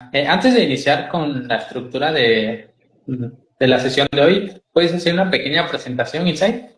Antes de iniciar con la estructura de la sesión de hoy, ¿puedes hacer una pequeña presentación, Isai?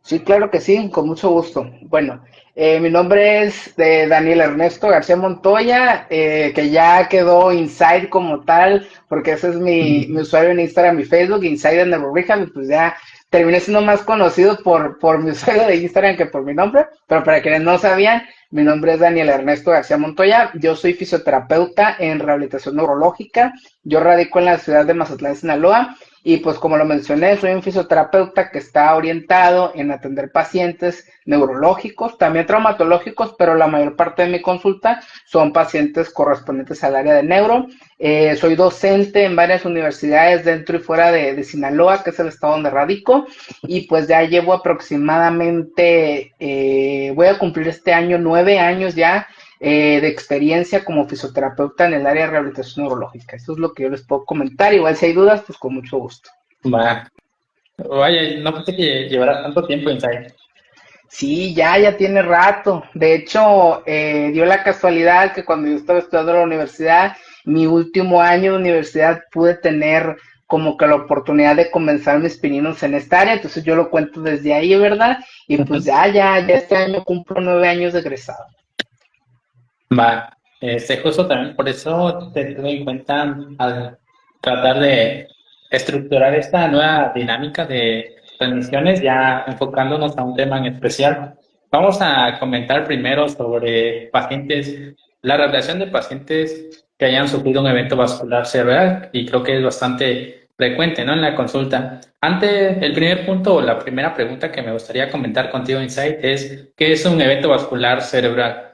Sí, claro que sí, con mucho gusto. Bueno, mi nombre es Daniel Ernesto García Montoya, que ya quedó Inside como tal, porque ese es mi usuario en Instagram y Facebook, Inside en Rehab, y pues ya terminé siendo más conocido por mi usuario de Instagram que por mi nombre, pero para quienes no sabían, mi nombre es Daniel Ernesto García Montoya, yo soy fisioterapeuta en rehabilitación neurológica, yo radico en la ciudad de Mazatlán, Sinaloa, y pues como lo mencioné, soy un fisioterapeuta que está orientado en atender pacientes neurológicos, también traumatológicos, pero la mayor parte de mi consulta son pacientes correspondientes al área de neuro. Soy docente en varias universidades dentro y fuera de Sinaloa, que es el estado donde radico, y pues ya llevo aproximadamente, voy a cumplir este año 9 años ya de experiencia como fisioterapeuta en el área de rehabilitación neurológica. Eso es lo que yo les puedo comentar. Igual si hay dudas, pues con mucho gusto. Va. Vaya, no pensé que llevará tanto tiempo, Isai. Sí, ya tiene rato. De hecho, dio la casualidad que cuando yo estaba estudiando en la universidad, mi último año de universidad pude tener como que la oportunidad de comenzar mis pininos en esta área, entonces yo lo cuento desde ahí, ¿verdad? Y pues ya este año cumplo 9 años de egresado. Va. Justo también por eso te tuve en cuenta al tratar de estructurar esta nueva dinámica de transmisiones, ya enfocándonos a un tema en especial. Vamos a comentar primero sobre pacientes, la relación de pacientes que hayan sufrido un evento vascular cerebral, y creo que es bastante frecuente, ¿no? En la consulta. Antes, el primer punto o la primera pregunta que me gustaría comentar contigo, Insight, es: ¿qué es un evento vascular cerebral?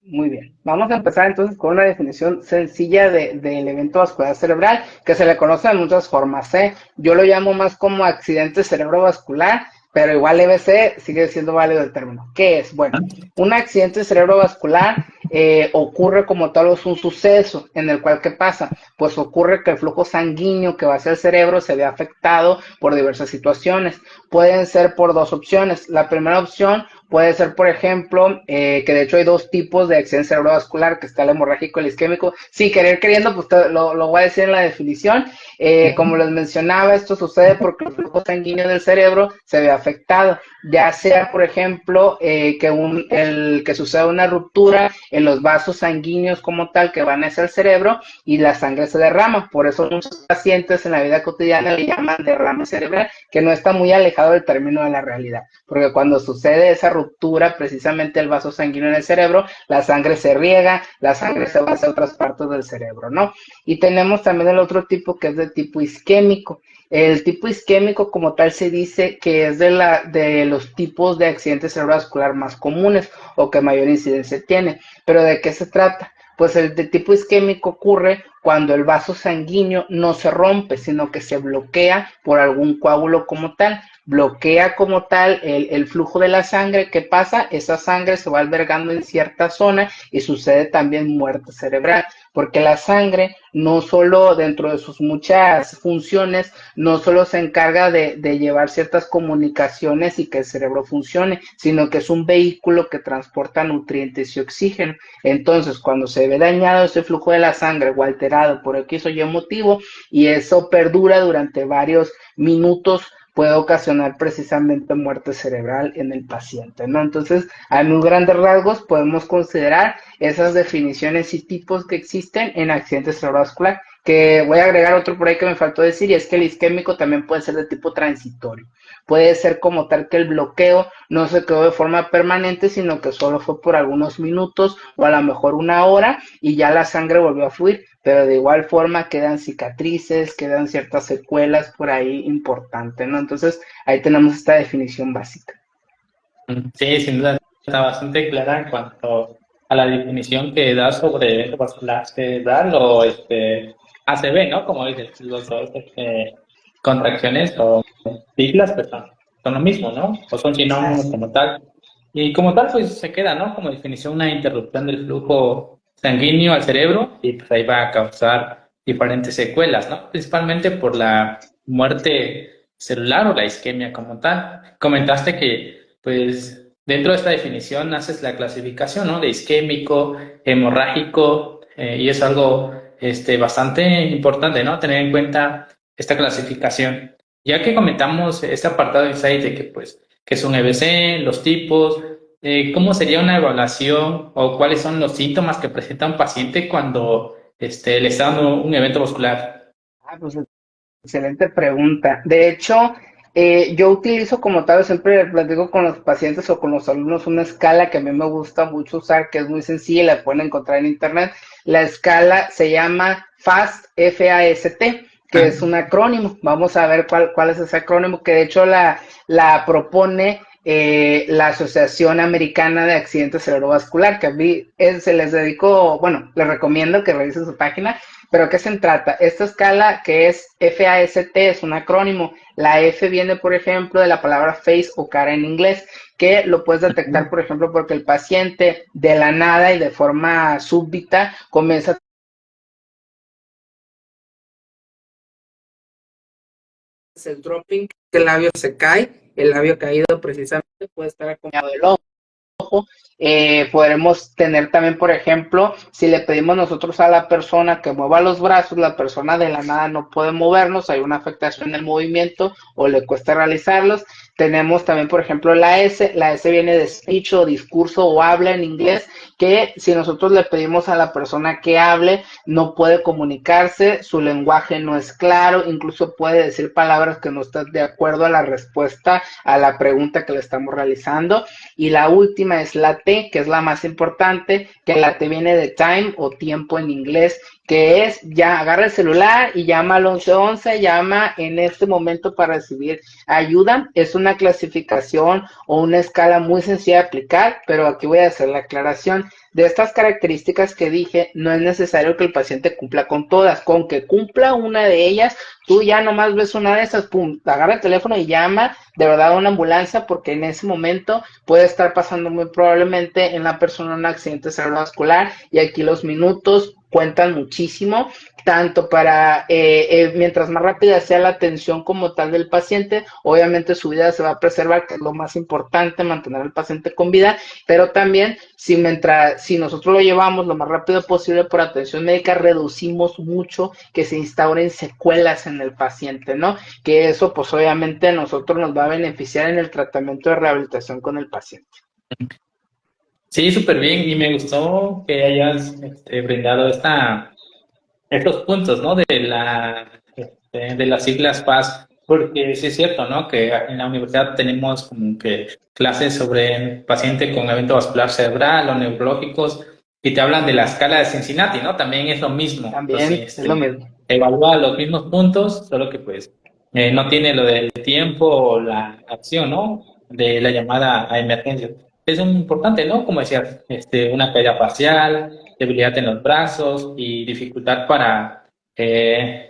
Muy bien. Vamos a empezar entonces con una definición sencilla del evento vascular cerebral, que se le conoce de muchas formas, ¿eh? Yo lo llamo más como accidente cerebrovascular, pero igual EBC sigue siendo válido el término. ¿Qué es? Bueno, un accidente cerebrovascular ocurre como tal, es un suceso en el cual, ¿qué pasa? Pues ocurre que el flujo sanguíneo que va hacia el cerebro se ve afectado por diversas situaciones. Pueden ser por dos opciones. La primera opción puede ser, por ejemplo, que de hecho hay dos tipos de accidente cerebrovascular, que está el hemorrágico y el isquémico. Sin querer queriendo, pues lo voy a decir en la definición. Como les mencionaba, esto sucede porque el flujo sanguíneo del cerebro se ve afectado, ya sea, por ejemplo, que suceda una ruptura en los vasos sanguíneos como tal que van hacia el cerebro y la sangre se derrama. Por eso muchos pacientes en la vida cotidiana le llaman derrame cerebral, que no está muy alejado del término de la realidad, porque cuando sucede esa ruptura, precisamente el vaso sanguíneo en el cerebro, la sangre se riega, la sangre se va hacia otras partes del cerebro, ¿no? Y tenemos también el otro tipo que es de tipo isquémico. El tipo isquémico como tal se dice que es de los tipos de accidente cerebrovascular más comunes o que mayor incidencia tiene. ¿Pero de qué se trata? Pues el de tipo isquémico ocurre cuando el vaso sanguíneo no se rompe, sino que se bloquea por algún coágulo como tal. Bloquea como tal el flujo de la sangre. ¿Qué pasa? Esa sangre se va albergando en cierta zona y sucede también muerte cerebral, porque la sangre no solo dentro de sus muchas funciones, no solo se encarga de llevar ciertas comunicaciones y que el cerebro funcione, sino que es un vehículo que transporta nutrientes y oxígeno. Entonces, cuando se ve dañado ese flujo de la sangre o alterado por X o Y motivo, y eso perdura durante varios minutos, puede ocasionar precisamente muerte cerebral en el paciente, ¿no? Entonces, a muy grandes rasgos podemos considerar esas definiciones y tipos que existen en accidentes cerebrovascular. Que voy a agregar otro por ahí que me faltó decir, y es que el isquémico también puede ser de tipo transitorio. Puede ser como tal que el bloqueo no se quedó de forma permanente, sino que solo fue por algunos minutos o a lo mejor una hora y ya la sangre volvió a fluir, pero de igual forma quedan cicatrices, quedan ciertas secuelas por ahí importantes, ¿no? Entonces ahí tenemos esta definición básica. Sí, sin duda está bastante clara en cuanto a la definición que da sobre evento vascular cerebral o ACV, ¿no? Como dices, los dos contracciones o siglas, pues son lo mismo, ¿no? O son sinónimos como tal. Y como tal, pues se queda, ¿no? Como definición, una interrupción del flujo sanguíneo al cerebro, y pues ahí va a causar diferentes secuelas, ¿no? Principalmente por la muerte celular o la isquemia como tal. Comentaste que pues dentro de esta definición haces la clasificación, ¿no? De isquémico, hemorrágico. y es algo bastante importante, ¿no? Tener en cuenta esta clasificación. Ya que comentamos este apartado de insight de que, pues, que es un EBC, los tipos, ¿cómo sería una evaluación o cuáles son los síntomas que presenta un paciente cuando le está dando un evento vascular? Pues excelente pregunta. De hecho, yo utilizo como tal, siempre platico con los pacientes o con los alumnos una escala que a mí me gusta mucho usar, que es muy sencilla y la pueden encontrar en internet. La escala se llama FAST, F-A-S-T, que es un acrónimo. Vamos a ver cuál es ese acrónimo, que de hecho la propone la Asociación Americana de Accidentes Cerebrovascular, que a mí se les dedico, bueno, les recomiendo que revisen su página. ¿Pero qué se trata? Esta escala que es FAST es un acrónimo. La F viene, por ejemplo, de la palabra face o cara en inglés, que lo puedes detectar, por ejemplo, porque el paciente de la nada y de forma súbita comienza el dropping, que el labio se cae, el labio caído precisamente puede estar acompañado del ojo. Podremos tener también, por ejemplo, si le pedimos nosotros a la persona que mueva los brazos, la persona de la nada no puede movernos, hay una afectación en el movimiento o le cuesta realizarlos. Tenemos también, por ejemplo, la S viene de speech o discurso o habla en inglés, que si nosotros le pedimos a la persona que hable, no puede comunicarse, su lenguaje no es claro, incluso puede decir palabras que no están de acuerdo a la respuesta a la pregunta que le estamos realizando. Y la última es la T, que es la más importante, que la T viene de time o tiempo en inglés, que es ya agarra el celular y llama al 1111, llama en este momento para recibir ayuda. Es una clasificación o una escala muy sencilla de aplicar, pero aquí voy a hacer la aclaración. De estas características que dije, no es necesario que el paciente cumpla con todas. Con que cumpla una de ellas, tú ya nomás ves una de esas, pum, agarra el teléfono y llama de verdad a una ambulancia, porque en ese momento puede estar pasando muy probablemente en la persona un accidente cerebrovascular, y aquí los minutos cuentan muchísimo, tanto para, mientras más rápida sea la atención como tal del paciente, obviamente su vida se va a preservar, que es lo más importante, mantener al paciente con vida, pero también si nosotros lo llevamos lo más rápido posible por atención médica, reducimos mucho que se instauren secuelas en el paciente, ¿no? Que eso pues obviamente a nosotros nos va a beneficiar en el tratamiento de rehabilitación con el paciente. Sí, súper bien, y me gustó que hayas brindado estos puntos, ¿no? De las siglas PAS, porque sí es cierto, ¿no? Que en la universidad tenemos como que clases sobre paciente con evento vascular cerebral o neurológicos, y te hablan de la escala de Cincinnati, ¿no? También es lo mismo. También Entonces, es lo mismo. evalúa los mismos puntos, solo que pues no tiene lo del tiempo o la acción, ¿no? De la llamada a emergencia. Es muy importante, ¿no? Como decías, una caída parcial, debilidad en los brazos y dificultad para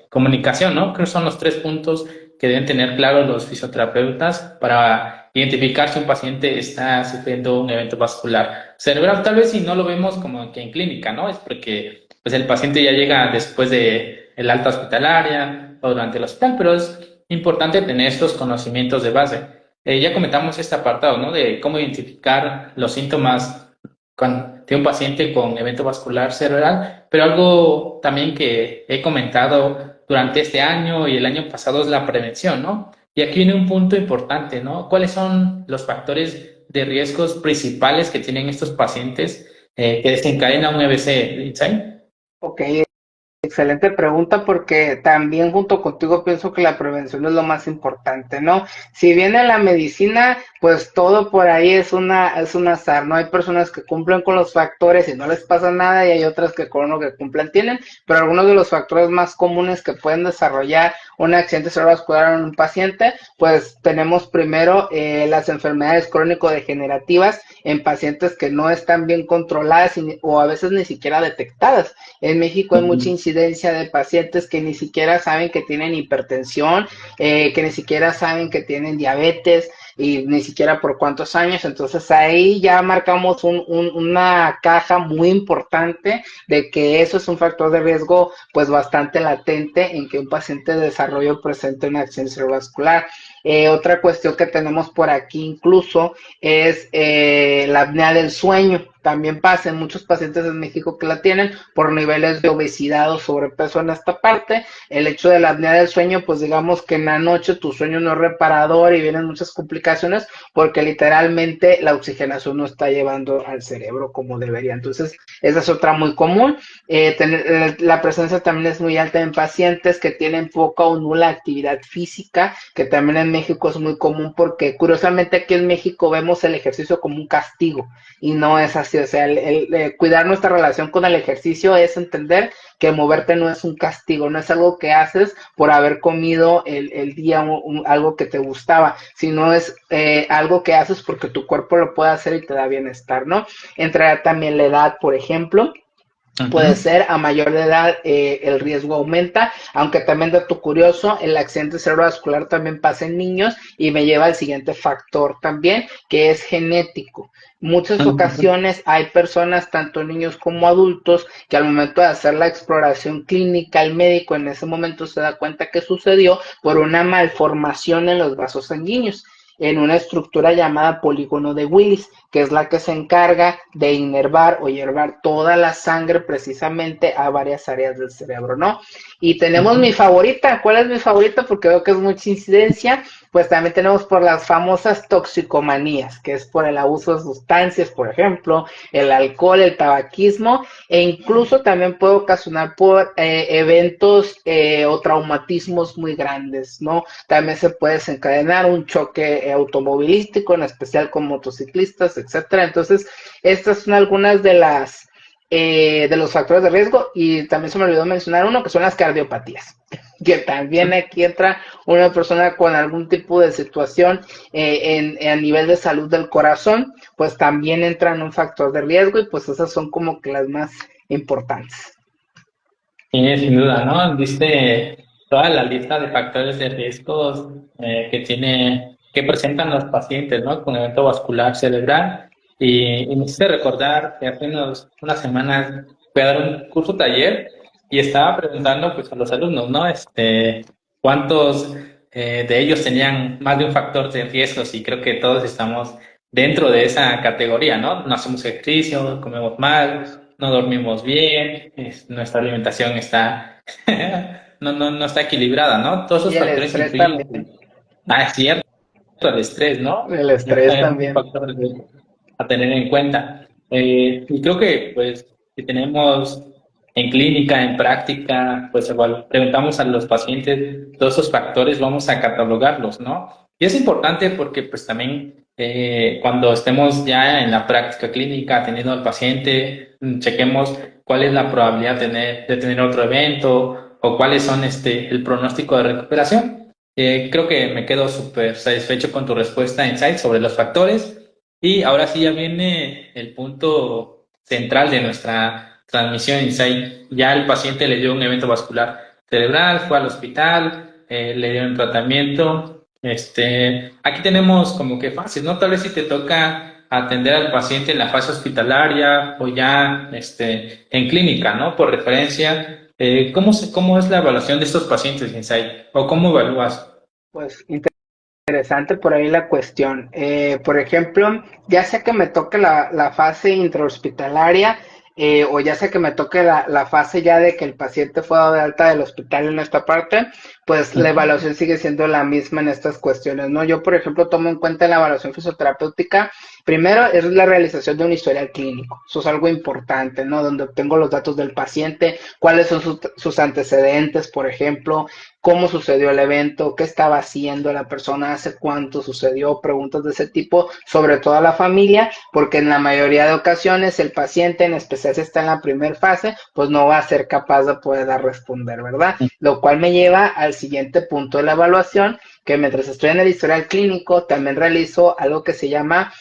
comunicación, ¿no? Creo que son los 3 puntos que deben tener claros los fisioterapeutas para identificar si un paciente está sufriendo un evento vascular cerebral. Tal vez si no lo vemos como que en clínica, ¿no? Es porque pues el paciente ya llega después de el alta hospitalaria o durante el hospital, pero es importante tener estos conocimientos de base. Ya comentamos este apartado, ¿no? De cómo identificar los síntomas de un paciente con evento vascular cerebral, pero algo también que he comentado durante este año y el año pasado es la prevención, ¿no? Y aquí viene un punto importante, ¿no? ¿Cuáles son los factores de riesgos principales que tienen estos pacientes que desencadenan un EBC, Insight? Ok, excelente pregunta, porque también junto contigo pienso que la prevención es lo más importante, ¿no? Si bien en la medicina, pues todo por ahí es un azar, ¿no? Hay personas que cumplen con los factores y no les pasa nada, y hay otras que con lo que cumplen tienen, pero algunos de los factores más comunes que pueden desarrollar un accidente cerebrovascular en un paciente, pues tenemos primero las enfermedades crónico-degenerativas en pacientes que no están bien controladas o a veces ni siquiera detectadas. En México hay mucha incidencia de pacientes que ni siquiera saben que tienen hipertensión, que ni siquiera saben que tienen diabetes, y ni siquiera por cuántos años. Entonces ahí ya marcamos una caja muy importante de que eso es un factor de riesgo pues bastante latente en que un paciente de desarrollo presente una accidente cerebrovascular. Otra cuestión que tenemos por aquí incluso es la apnea del sueño. También pasa en muchos pacientes en México que la tienen por niveles de obesidad o sobrepeso en esta parte. El hecho de la apnea del sueño, pues digamos que en la noche tu sueño no es reparador y vienen muchas complicaciones porque literalmente la oxigenación no está llevando al cerebro como debería. Entonces, esa es otra muy común. La presencia también es muy alta en pacientes que tienen poca o nula actividad física, que también en México es muy común porque curiosamente aquí en México vemos el ejercicio como un castigo y no es así. O sea, cuidar nuestra relación con el ejercicio es entender que moverte no es un castigo, no es algo que haces por haber comido el día algo que te gustaba, sino es algo que haces porque tu cuerpo lo puede hacer y te da bienestar, ¿no? Entra también la edad, por ejemplo. Puede ser a mayor de edad el riesgo aumenta, aunque también dato curioso, el accidente cerebrovascular también pasa en niños y me lleva al siguiente factor también, que es genético. Muchas ocasiones hay personas, tanto niños como adultos, que al momento de hacer la exploración clínica, el médico en ese momento se da cuenta que sucedió por una malformación en los vasos sanguíneos, en una estructura llamada polígono de Willis, que es la que se encarga de inervar o hiervar toda la sangre precisamente a varias áreas del cerebro, ¿no? Y tenemos mi favorita. ¿Cuál es mi favorita? Porque veo que es mucha incidencia. Pues también tenemos por las famosas toxicomanías, que es por el abuso de sustancias, por ejemplo, el alcohol, el tabaquismo, e incluso también puede ocasionar por eventos o traumatismos muy grandes, ¿no? También se puede desencadenar un choque automovilístico, en especial con motociclistas, etcétera. Entonces, estas son algunas de los factores de riesgo, y también se me olvidó mencionar uno que son las cardiopatías, que también aquí entra una persona con algún tipo de situación a nivel de salud del corazón, pues también entra en un factor de riesgo, y pues esas son como que las más importantes. Sí, sin duda, ¿no? Viste toda la lista de factores de riesgos que presentan los pacientes, ¿no? Con evento vascular cerebral. Y me hiciste recordar que hace unas semanas fui a dar un curso taller y estaba preguntando pues a los alumnos, ¿no? ¿Cuántos de ellos tenían más de un factor de riesgos? Y creo que todos estamos dentro de esa categoría, ¿no? No hacemos ejercicio, comemos mal, no dormimos bien, nuestra alimentación no está equilibrada, ¿no? Todos Y esos el factores estrés influyen. también, Es cierto, el estrés, ¿no? el estrés Es un también. factor a tener en cuenta. Y creo que, pues, si tenemos en clínica, en práctica, pues igual preguntamos a los pacientes todos esos factores, vamos a catalogarlos, ¿no? Y es importante porque, pues, también cuando estemos ya en la práctica clínica, teniendo al paciente, chequemos cuál es la probabilidad de tener otro evento o cuáles son el pronóstico de recuperación. Creo que me quedo súper satisfecho con tu respuesta, Insight, sobre los factores. Y ahora sí ya viene el punto central de nuestra transmisión, Insight. Ya el paciente le dio un evento vascular cerebral, fue al hospital, le dieron tratamiento. Aquí tenemos como que fases, ¿no? Tal vez si te toca atender al paciente en la fase hospitalaria o ya en clínica, ¿no? Por referencia, ¿cómo es la evaluación de estos pacientes, Insight? ¿O cómo evalúas? Pues interesante por ahí la cuestión. Por ejemplo, ya sea que me toque la fase intrahospitalaria, o ya sea que me toque la fase ya de que el paciente fue dado de alta del hospital en esta parte, pues la evaluación sigue siendo la misma en estas cuestiones, ¿no? Yo, por ejemplo, tomo en cuenta en la evaluación fisioterapéutica, primero es la realización de un historial clínico. Eso es algo importante, ¿no? Donde obtengo los datos del paciente, cuáles son sus antecedentes, por ejemplo, cómo sucedió el evento, qué estaba haciendo la persona, hace cuánto sucedió, preguntas de ese tipo, sobre todo a la familia, porque en la mayoría de ocasiones el paciente, en especial si está en la primera fase, pues no va a ser capaz de poder responder, ¿verdad? Lo cual me lleva al siguiente punto de la evaluación, que mientras estoy en el historial clínico, también realizo algo que se llama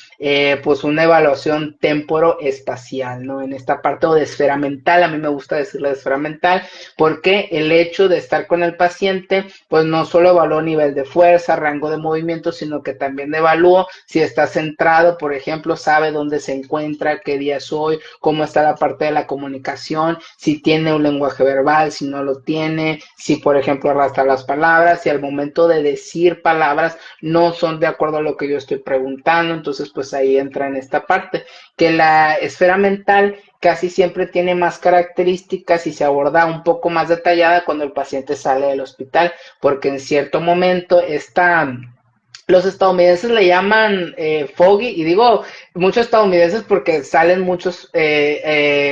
pues una evaluación temporoespacial, ¿no? En esta parte o de esfera mental, a mí me gusta decirle de esfera mental, porque el hecho de estar con el paciente, pues no solo evalúo nivel de fuerza, rango de movimiento, sino que también evalúo si está centrado, por ejemplo, sabe dónde se encuentra, qué día es hoy, cómo está la parte de la comunicación, si tiene un lenguaje verbal, si no lo tiene, si, por ejemplo, arrastra las palabras, si al momento de decir palabras no son de acuerdo a lo que yo estoy preguntando, entonces pues ahí entra en esta parte, que la esfera mental casi siempre tiene más características y se aborda un poco más detallada cuando el paciente sale del hospital, porque en cierto momento está... Los estadounidenses le llaman foggy, y digo muchos estadounidenses porque salen muchos,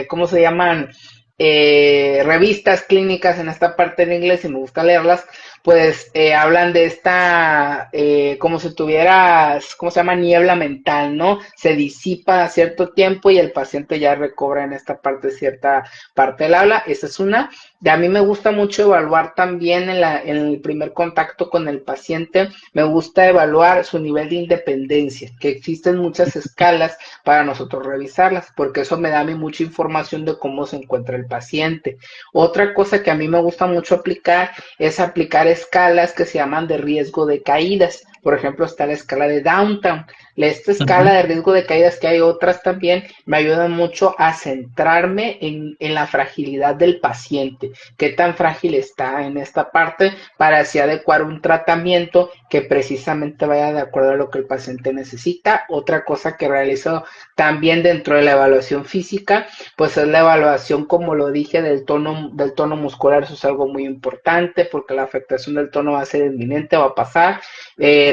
¿cómo se llaman? Revistas clínicas en esta parte en inglés y me gusta leerlas, pues hablan de esta, como si tuvieras, ¿cómo se llama? Niebla mental, ¿no? Se disipa a cierto tiempo y el paciente ya recobra en esta parte cierta parte del habla. Esa es una. De a mí me gusta mucho evaluar también en el primer contacto con el paciente, me gusta evaluar su nivel de independencia, que existen muchas escalas para nosotros revisarlas, porque eso me da a mí mucha información de cómo se encuentra el paciente. Otra cosa que a mí me gusta mucho aplicar es aplicar escalas que se llaman de riesgo de caídas. Por ejemplo, está la escala de Downtown. Esta escala de riesgo de caídas, que hay otras también, me ayudan mucho a centrarme en la fragilidad del paciente, qué tan frágil está en esta parte para así adecuar un tratamiento que precisamente vaya de acuerdo a lo que el paciente necesita. Otra cosa que realizo también dentro de la evaluación física, pues es la evaluación, como lo dije, del tono muscular. Eso es algo muy importante porque la afectación del tono va a ser inminente, va a pasar.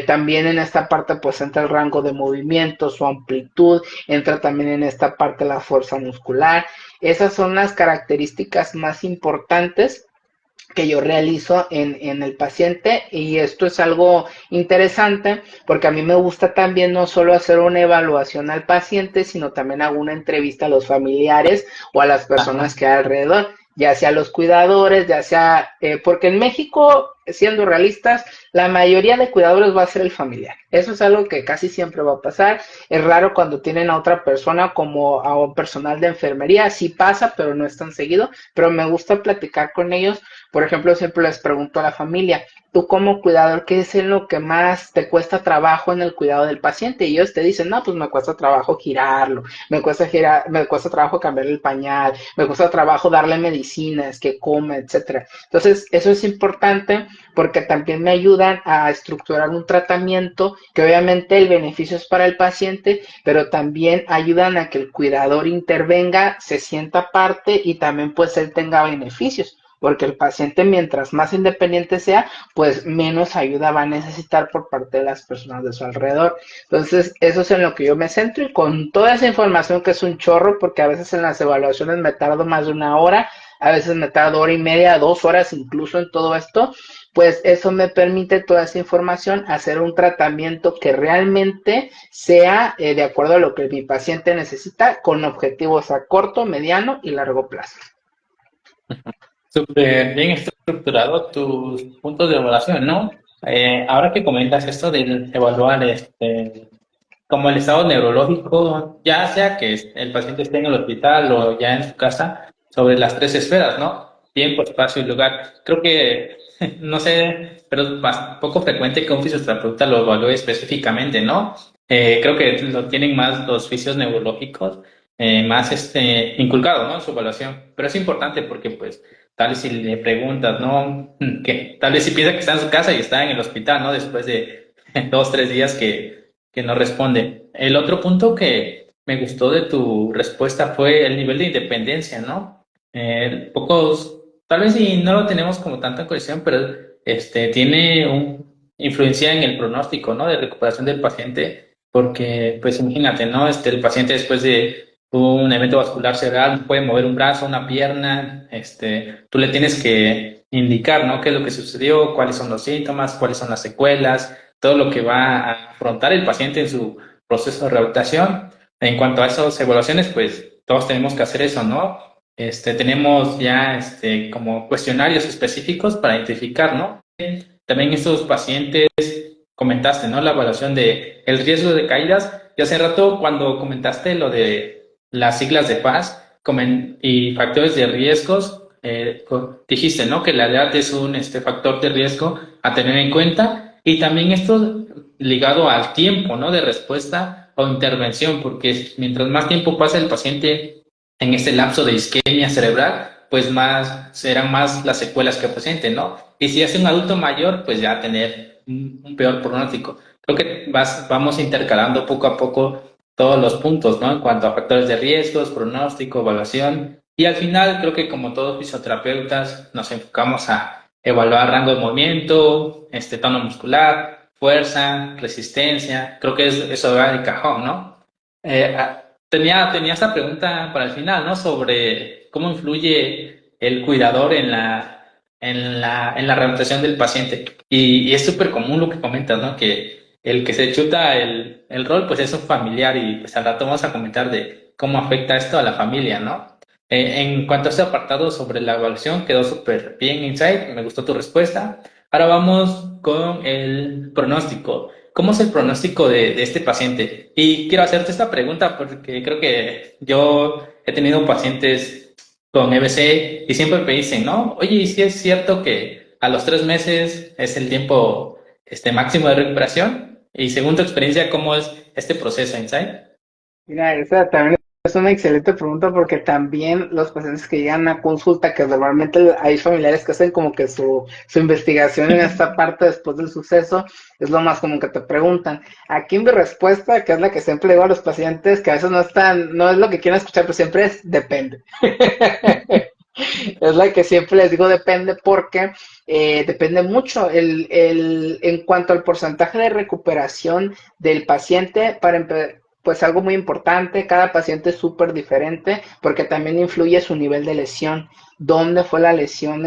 También en esta parte pues entra el rango de movimiento, su amplitud, entra también en esta parte la fuerza muscular. Esas son las características más importantes que yo realizo en el paciente, y esto es algo interesante porque a mí me gusta también no solo hacer una evaluación al paciente, sino también hago una entrevista a los familiares o a las personas Ajá. que hay alrededor, ya sea los cuidadores, ya sea, porque en México, siendo realistas, la mayoría de cuidadores va a ser el familiar. Eso es algo que casi siempre va a pasar. Es raro cuando tienen a otra persona como a un personal de enfermería, sí pasa, pero no es tan seguido, pero me gusta platicar con ellos. Por ejemplo, siempre les pregunto a la familia, tú como cuidador, ¿qué es en lo que más te cuesta trabajo en el cuidado del paciente? Y ellos te dicen, no, pues me cuesta trabajo girarlo, me cuesta trabajo cambiar el pañal, me cuesta trabajo darle medicinas, que coma, etcétera. Entonces, eso es importante porque también me ayudan a estructurar un tratamiento que obviamente el beneficio es para el paciente, pero también ayudan a que el cuidador intervenga, se sienta parte y también pues él tenga beneficios, porque el paciente mientras más independiente sea, pues menos ayuda va a necesitar por parte de las personas de su alrededor. Entonces, eso es en lo que yo me centro, y con toda esa información, que es un chorro, porque a veces en las evaluaciones me tardo más de una hora, a veces me tardo hora y media, 2 horas incluso en todo esto, pues eso me permite toda esa información hacer un tratamiento que realmente sea de acuerdo a lo que mi paciente necesita, con objetivos a corto, mediano y largo plazo. Súper bien estructurado tus puntos de evaluación, ¿no? Ahora que comentas esto de evaluar como el estado neurológico, ya sea que el paciente esté en el hospital o ya en su casa, sobre las tres esferas, ¿no? Tiempo, espacio y lugar. Creo que, no sé, pero es poco frecuente que un fisioterapeuta lo evalúe específicamente, ¿no? Creo que lo tienen más los fisios neurológicos, más inculcado, ¿no? En su evaluación. Pero es importante porque, pues, tal vez si le preguntas, ¿no? Que tal vez si piensa que está en su casa y está en el hospital, ¿no? Después de 2, 3 días que no responde. El otro punto que me gustó de tu respuesta fue el nivel de independencia, ¿no? Pocos, tal vez si no lo tenemos como tanta cohesión, pero tiene influencia en el pronóstico, ¿no? De recuperación del paciente, porque, pues imagínate, ¿no? El paciente después de un evento vascular cerebral puede mover un brazo, una pierna, tú le tienes que indicar, ¿no? ¿Qué es lo que sucedió? ¿Cuáles son los síntomas? ¿Cuáles son las secuelas? Todo lo que va a afrontar el paciente en su proceso de rehabilitación. En cuanto a esas evaluaciones, pues todos tenemos que hacer eso, ¿no? Tenemos ya como cuestionarios específicos para identificar, ¿no? También estos pacientes, comentaste, ¿no? La evaluación de el riesgo de caídas. Y hace rato cuando comentaste lo de las siglas de paz y factores de riesgos, dijiste, ¿no? Que la edad es un factor de riesgo a tener en cuenta y también esto ligado al tiempo, ¿no? De respuesta o intervención, porque mientras más tiempo pasa el paciente en este lapso de isquemia cerebral, pues más serán más las secuelas que presente, ¿no? Y si es un adulto mayor, pues ya tener un peor pronóstico. Creo que vamos intercalando poco a poco todos los puntos, ¿no? En cuanto a factores de riesgos, pronóstico, evaluación. Y al final, creo que como todos fisioterapeutas, nos enfocamos a evaluar rango de movimiento, tono muscular, fuerza, resistencia. Creo que eso va de cajón, ¿no? Tenía esta pregunta para el final, ¿no? Sobre cómo influye el cuidador en la rehabilitación del paciente. Y es súper común lo que comentas, ¿no? Que el que se chuta el rol, pues es un familiar y pues al rato vamos a comentar de cómo afecta esto a la familia, ¿no? En cuanto a este apartado sobre la evaluación, quedó súper bien, Insight, me gustó tu respuesta. Ahora vamos con el pronóstico. ¿Cómo es el pronóstico de este paciente? Y quiero hacerte esta pregunta porque creo que yo he tenido pacientes con EBC y siempre me dicen, ¿no? Oye, ¿y si es cierto que a los 3 meses es el tiempo máximo de recuperación? Y según tu experiencia, ¿cómo es este proceso, Insight? Mira, esa también es una excelente pregunta porque también los pacientes que llegan a consulta, que normalmente hay familiares que hacen como que su investigación en esta parte después del suceso, es lo más común que te preguntan. Aquí mi respuesta, que es la que siempre digo a los pacientes, que a veces no es lo que quieren escuchar, pero siempre es depende. Es la que siempre les digo depende porque depende mucho en cuanto al porcentaje de recuperación del paciente. Pues algo muy importante, cada paciente es súper diferente porque también influye su nivel de lesión, dónde fue la lesión,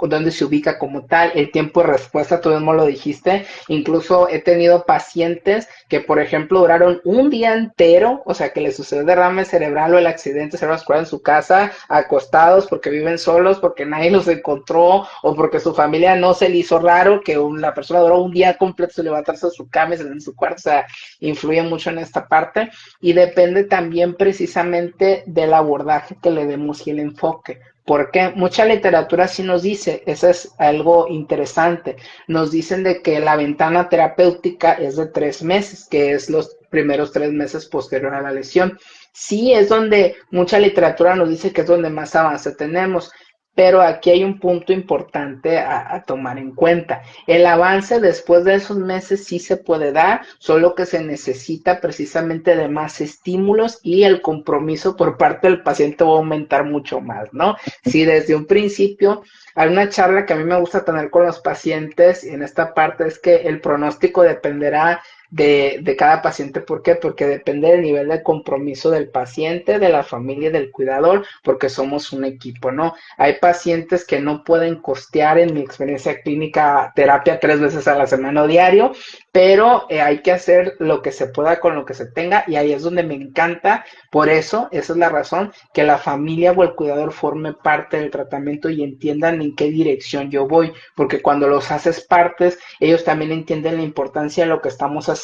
dónde se ubica como tal, el tiempo de respuesta, tú mismo lo dijiste. Incluso he tenido pacientes que, por ejemplo, duraron un día entero, o sea, que les sucedió derrame cerebral o el accidente cerebrovascular en su casa, acostados porque viven solos, porque nadie los encontró o porque su familia no se le hizo raro que la persona duró un día completo sin levantarse de su cama y en su cuarto. O sea, influye mucho en esta parte y depende también precisamente del abordaje que le demos y el enfoque. Porque mucha literatura sí nos dice, eso es algo interesante, nos dicen de que la ventana terapéutica es de 3 meses, que es los primeros 3 meses posterior a la lesión. Sí, es donde mucha literatura nos dice que es donde más avance tenemos, pero aquí hay un punto importante a tomar en cuenta. El avance después de esos meses sí se puede dar, solo que se necesita precisamente de más estímulos y el compromiso por parte del paciente va a aumentar mucho más, ¿no? Si desde un principio hay una charla que a mí me gusta tener con los pacientes en esta parte es que el pronóstico dependerá de cada paciente. ¿Por qué? Porque depende del nivel de compromiso del paciente, de la familia y del cuidador, porque somos un equipo, ¿no? Hay pacientes que no pueden costear, en mi experiencia clínica, terapia 3 veces a la semana o diario, pero hay que hacer lo que se pueda con lo que se tenga y ahí es donde me encanta. Por eso, esa es la razón, que la familia o el cuidador forme parte del tratamiento y entiendan en qué dirección yo voy, porque cuando los haces partes, ellos también entienden la importancia de lo que estamos haciendo,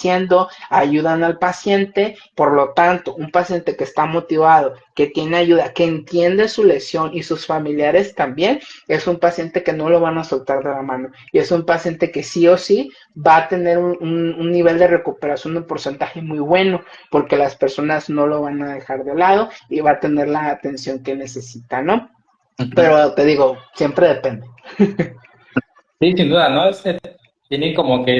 ayudan al paciente. Por lo tanto, un paciente que está motivado, que tiene ayuda, que entiende su lesión y sus familiares también, es un paciente que no lo van a soltar de la mano y es un paciente que sí o sí va a tener un nivel de recuperación, un porcentaje muy bueno, porque las personas no lo van a dejar de lado y va a tener la atención que necesita, ¿no? Ujú. Pero te digo, siempre depende. Sí, sin duda, ¿no? Tiene como que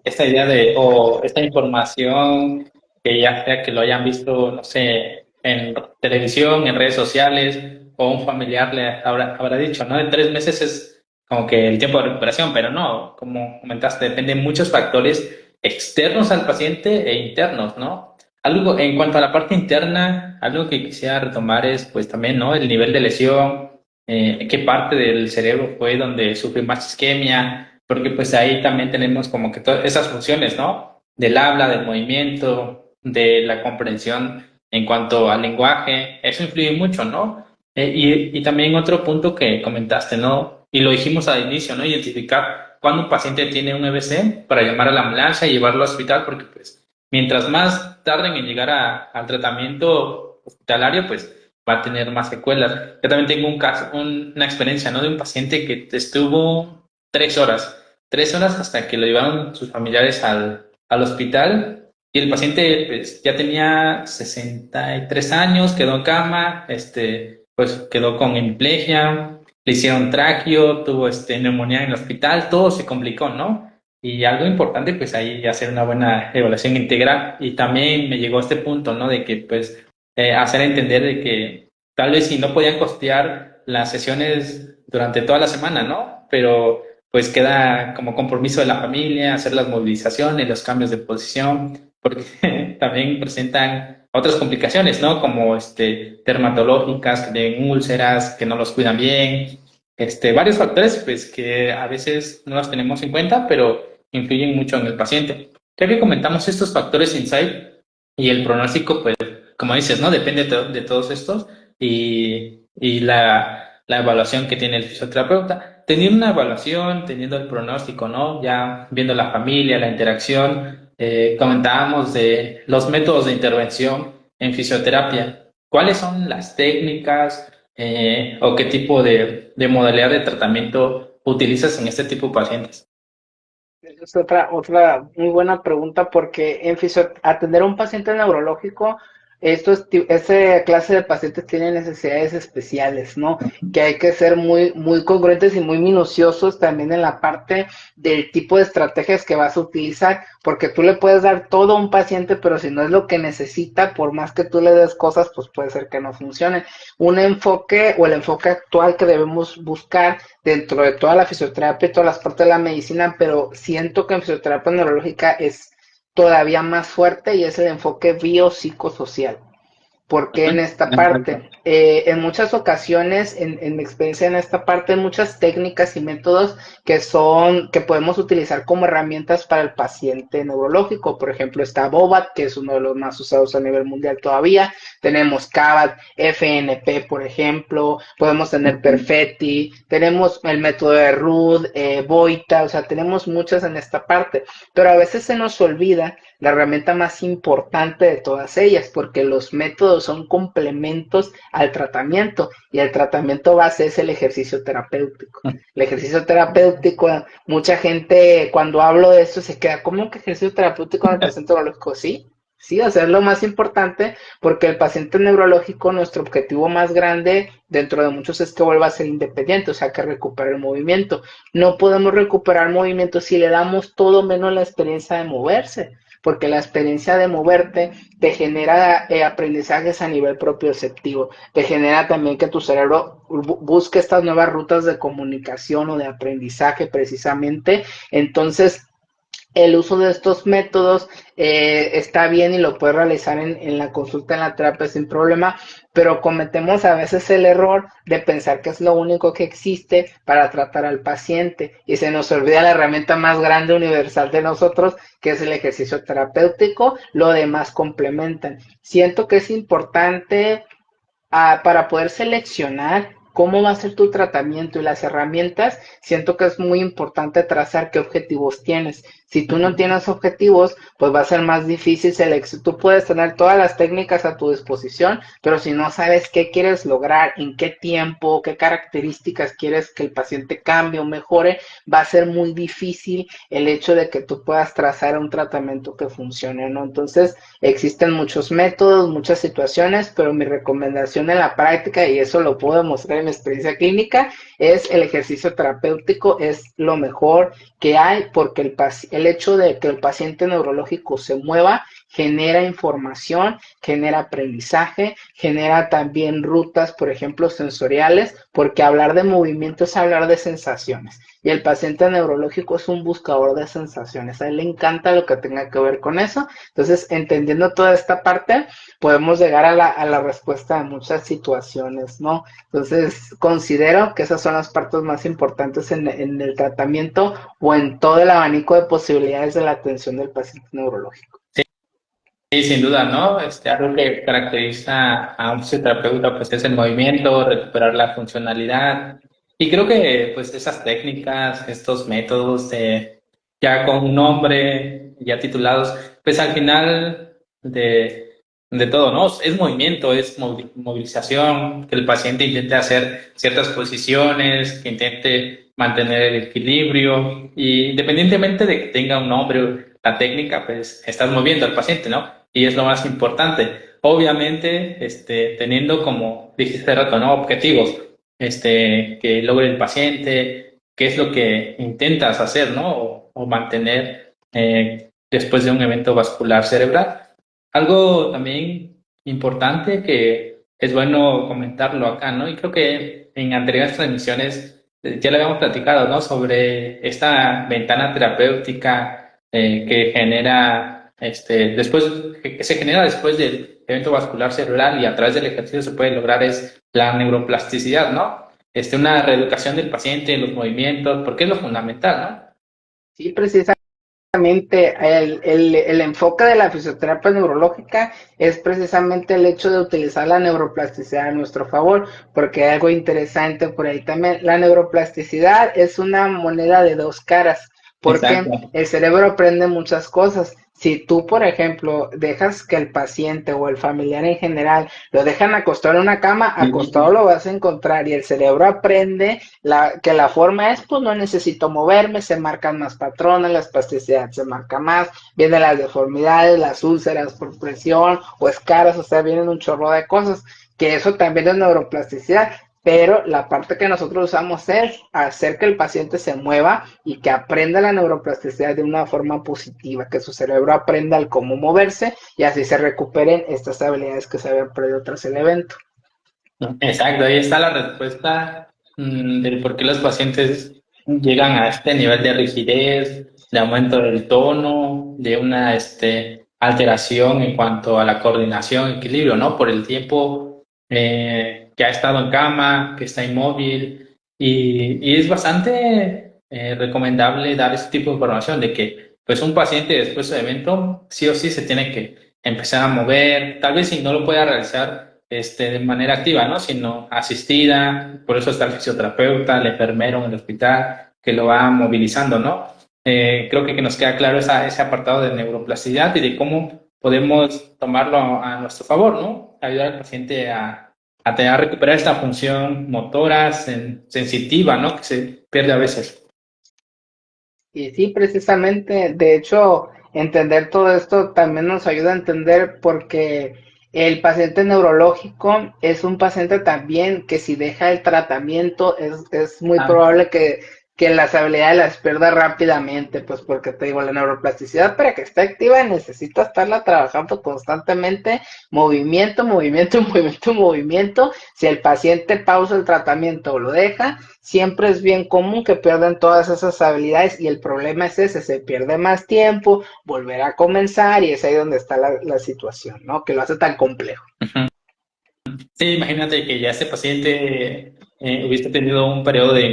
esta idea o esta información que ya sea que lo hayan visto, no sé, en televisión, en redes sociales, o un familiar le habrá dicho, ¿no? En 3 meses es como que el tiempo de recuperación, pero no, como comentaste, depende de muchos factores externos al paciente e internos, ¿no? Algo en cuanto a la parte interna, algo que quisiera retomar es, pues también, ¿no? El nivel de lesión, qué parte del cerebro fue donde sufrió más isquemia, porque pues ahí también tenemos como que todas esas funciones, ¿no? Del habla, del movimiento, de la comprensión en cuanto al lenguaje, eso influye mucho, ¿no? Y también otro punto que comentaste, ¿no? Y lo dijimos al inicio, ¿no? Identificar cuando un paciente tiene un EBC para llamar a la ambulancia y llevarlo al hospital, porque pues mientras más tarden en llegar al tratamiento hospitalario, pues va a tener más secuelas. Yo también tengo un caso, una experiencia, ¿no? De un paciente que estuvo 3 horas hasta que lo llevaron sus familiares al hospital. Y el paciente pues, ya tenía 63 años, quedó en cama, pues quedó con hemiplegia, le hicieron traqueo, tuvo neumonía en el hospital, todo se complicó, ¿no? Y algo importante, pues ahí hacer una buena evaluación integral. Y también me llegó a este punto, ¿no? De que, pues, hacer entender de que tal vez si no podían costear las sesiones durante toda la semana, ¿no? Pero pues queda como compromiso de la familia hacer las movilizaciones, los cambios de posición, porque también presentan otras complicaciones, ¿no? Como dermatológicas, que tienen úlceras, que no los cuidan bien, varios factores pues que a veces no los tenemos en cuenta, pero influyen mucho en el paciente. Ya que comentamos estos factores inside y el pronóstico, pues como dices, ¿no? Depende de todos estos y la evaluación que tiene el fisioterapeuta. Teniendo una evaluación, teniendo el pronóstico, ¿no? Ya viendo la familia, la interacción, comentábamos de los métodos de intervención en fisioterapia. ¿Cuáles son las técnicas o qué tipo de modalidad de tratamiento utilizas en este tipo de pacientes? Esa es otra muy buena pregunta porque atender a un paciente neurológico, esa clase de pacientes tienen necesidades especiales, ¿no? Que hay que ser muy, muy congruentes y muy minuciosos también en la parte del tipo de estrategias que vas a utilizar, porque tú le puedes dar todo a un paciente, pero si no es lo que necesita, por más que tú le des cosas, pues puede ser que no funcione. Un enfoque o el enfoque actual que debemos buscar dentro de toda la fisioterapia y todas las partes de la medicina, pero siento que en fisioterapia neurológica es todavía más fuerte y es el enfoque biopsicosocial. Porque en esta Ujú. parte, en muchas ocasiones, en mi experiencia en esta parte, hay muchas técnicas y métodos que podemos utilizar como herramientas para el paciente neurológico. Por ejemplo, está BOBAT, que es uno de los más usados a nivel mundial todavía. Tenemos CABAT, FNP, por ejemplo. Podemos tener Perfetti. Tenemos el método de Rudd, Boita. O sea, tenemos muchas en esta parte. Pero a veces se nos olvida la herramienta más importante de todas ellas, porque los métodos son complementos al tratamiento y el tratamiento base es el ejercicio terapéutico. El ejercicio terapéutico, mucha gente cuando hablo de esto se queda, ¿cómo que ejercicio terapéutico en el paciente neurológico? Sí, sí, o sea, es lo más importante porque el paciente neurológico, nuestro objetivo más grande dentro de muchos es que vuelva a ser independiente, o sea, que recupere el movimiento. No podemos recuperar movimiento si le damos todo menos la experiencia de moverse porque la experiencia de moverte te genera aprendizajes a nivel propioceptivo, te genera también que tu cerebro busque estas nuevas rutas de comunicación o de aprendizaje precisamente, entonces el uso de estos métodos está bien y lo puedes realizar la consulta en la terapia sin problema, pero cometemos a veces el error de pensar que es lo único que existe para tratar al paciente y se nos olvida la herramienta más grande universal de nosotros, que es el ejercicio terapéutico, lo demás complementan. Siento que es importante para poder seleccionar cómo va a ser tu tratamiento y las herramientas, siento que es muy importante trazar qué objetivos tienes. Si tú no tienes objetivos, pues va a ser más difícil seleccionar. Tú puedes tener todas las técnicas a tu disposición, pero si no sabes qué quieres lograr, en qué tiempo, qué características quieres que el paciente cambie o mejore, va a ser muy difícil el hecho de que tú puedas trazar un tratamiento que funcione, ¿no? Entonces, existen muchos métodos, muchas situaciones, pero mi recomendación en la práctica, y eso lo puedo demostrar en mi experiencia clínica, es el ejercicio terapéutico, es lo mejor que hay porque el hecho de que el paciente neurológico se mueva genera información, genera aprendizaje, genera también rutas, por ejemplo, sensoriales, porque hablar de movimiento es hablar de sensaciones. Y el paciente neurológico es un buscador de sensaciones. A él le encanta lo que tenga que ver con eso. Entonces, entendiendo toda esta parte, podemos llegar a la respuesta de muchas situaciones, ¿no? Entonces, considero que esas son las partes más importantes en el tratamiento o en todo el abanico de posibilidades de la atención del paciente neurológico. Sí, sin duda, ¿no? Algo que caracteriza a un fisioterapeuta pues es el movimiento, recuperar la funcionalidad. Y creo que pues esas técnicas, estos métodos ya con un nombre, ya titulados, pues al final de todo, ¿no? Es movimiento, es movilización, que el paciente intente hacer ciertas posiciones, que intente mantener el equilibrio y independientemente de que tenga un nombre, la técnica, pues estás moviendo al paciente, ¿no? Y es lo más importante. Obviamente, teniendo como dijiste hace rato, ¿no? Objetivos, que logre el paciente, qué es lo que intentas hacer, ¿no? O mantener después de un evento vascular cerebral. Algo también importante que es bueno comentarlo acá, ¿no? Y creo que en anteriores transmisiones ya le habíamos platicado, ¿no? Sobre esta ventana terapéutica que genera, que se genera después del evento vascular cerebral y a través del ejercicio se puede lograr es la neuroplasticidad, ¿no? Una reeducación del paciente, los movimientos, porque es lo fundamental, ¿no? Sí, precisamente. El enfoque de la fisioterapia neurológica es precisamente el hecho de utilizar la neuroplasticidad a nuestro favor, porque hay algo interesante por ahí también. La neuroplasticidad es una moneda de dos caras, porque Exacto. el cerebro aprende muchas cosas. Si tú, por ejemplo, dejas que el paciente o el familiar en general lo dejan acostado en una cama, acostado lo vas a encontrar y el cerebro aprende que la forma es, pues no necesito moverme, se marcan más patrones, la espasticidad se marca más, vienen las deformidades, las úlceras por presión o escaras, o sea, vienen un chorro de cosas, que eso también es neuroplasticidad, pero la parte que nosotros usamos es hacer que el paciente se mueva y que aprenda la neuroplasticidad de una forma positiva, que su cerebro aprenda el cómo moverse y así se recuperen estas habilidades que se habían perdido tras el evento. Exacto, ahí está la respuesta del por qué los pacientes llegan a este nivel de rigidez, de aumento del tono, de una alteración en cuanto a la coordinación, equilibrio, ¿no? Por el tiempo que ha estado en cama, que está inmóvil, y es bastante recomendable dar este tipo de información de que pues un paciente después del evento sí o sí se tiene que empezar a mover, tal vez si no lo pueda realizar de manera activa, ¿no? Sino asistida, por eso está el fisioterapeuta, el enfermero en el hospital, que lo va movilizando, ¿no? Creo que nos queda claro ese apartado de neuroplasticidad y de cómo podemos tomarlo a nuestro favor, ¿no? Ayudar al paciente a recuperar esta función motora, sensitiva, ¿no? Que se pierde a veces. Y sí, precisamente, de hecho, entender todo esto también nos ayuda a entender porque el paciente neurológico es un paciente también que si deja el tratamiento es muy Ah, probable que las habilidades las pierda rápidamente, pues porque te digo, la neuroplasticidad para que esté activa necesita estarla trabajando constantemente, movimiento, movimiento, movimiento, movimiento. Si el paciente pausa el tratamiento o lo deja, siempre es bien común que pierdan todas esas habilidades y el problema es ese, se pierde más tiempo, volver a comenzar y es ahí donde está la situación, ¿no? Que lo hace tan complejo. ujú. Sí, imagínate que ya este paciente hubiese tenido un periodo de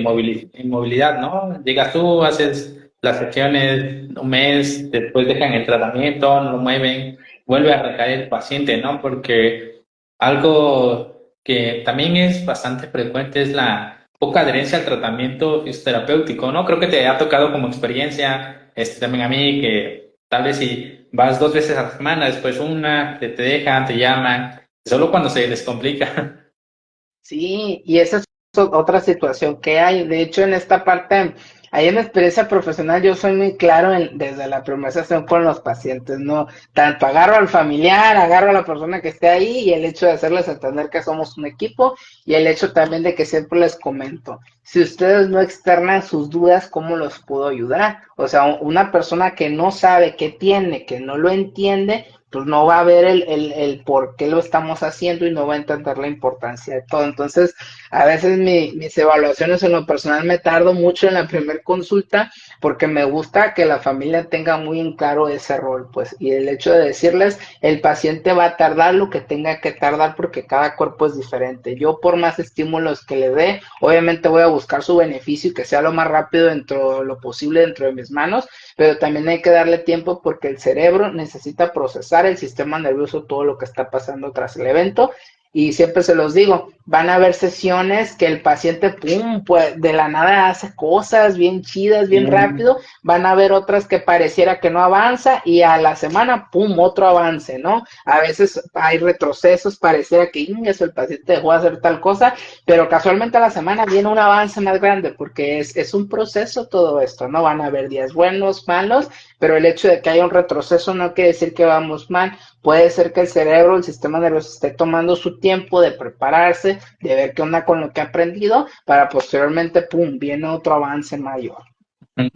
inmovilidad, ¿no? Llegas tú, haces las sesiones un mes, después dejan el tratamiento, no lo mueven, vuelve a recaer el paciente, ¿no? Porque algo que también es bastante frecuente es la poca adherencia al tratamiento fisioterapéutico, ¿no? Creo que te ha tocado como experiencia, también a mí, que tal vez si vas 2 veces a la semana, después una, te dejan, te llaman. Solo cuando se les complica. Sí, y esa es otra situación que hay. De hecho, en esta parte, ahí en la experiencia profesional, yo soy muy claro desde la primera sesión con los pacientes, ¿no? Tanto agarro al familiar, agarro a la persona que esté ahí y el hecho de hacerles entender que somos un equipo y el hecho también de que siempre les comento, si ustedes no externan sus dudas, ¿cómo los puedo ayudar? O sea, una persona que no sabe qué tiene, que no lo entiende, pues no va a ver el por qué lo estamos haciendo y no va a entender la importancia de todo. Entonces, a veces mis evaluaciones en lo personal me tardo mucho en la primera consulta porque me gusta que la familia tenga muy en claro ese rol, pues, y el hecho de decirles, el paciente va a tardar lo que tenga que tardar porque cada cuerpo es diferente. Yo por más estímulos que le dé, obviamente voy a buscar su beneficio y que sea lo más rápido dentro de lo posible dentro de mis manos, pero también hay que darle tiempo porque el cerebro necesita procesar el sistema nervioso todo lo que está pasando tras el evento Y siempre se los digo, van a haber sesiones que el paciente, pum, pues de la nada hace cosas bien chidas, bien Mm, rápido, van a haber otras que pareciera que no avanza y a la semana, pum, otro avance, ¿no? A veces hay retrocesos, pareciera que eso el paciente dejó de hacer tal cosa, pero casualmente a la semana viene un avance más grande porque es un proceso todo esto, ¿no? Van a haber días buenos, malos, pero el hecho de que haya un retroceso no quiere decir que vamos mal. Puede ser que el cerebro, el sistema nervioso esté tomando su tiempo de prepararse, de ver qué onda con lo que ha aprendido, para posteriormente, pum, viene otro avance mayor. mm.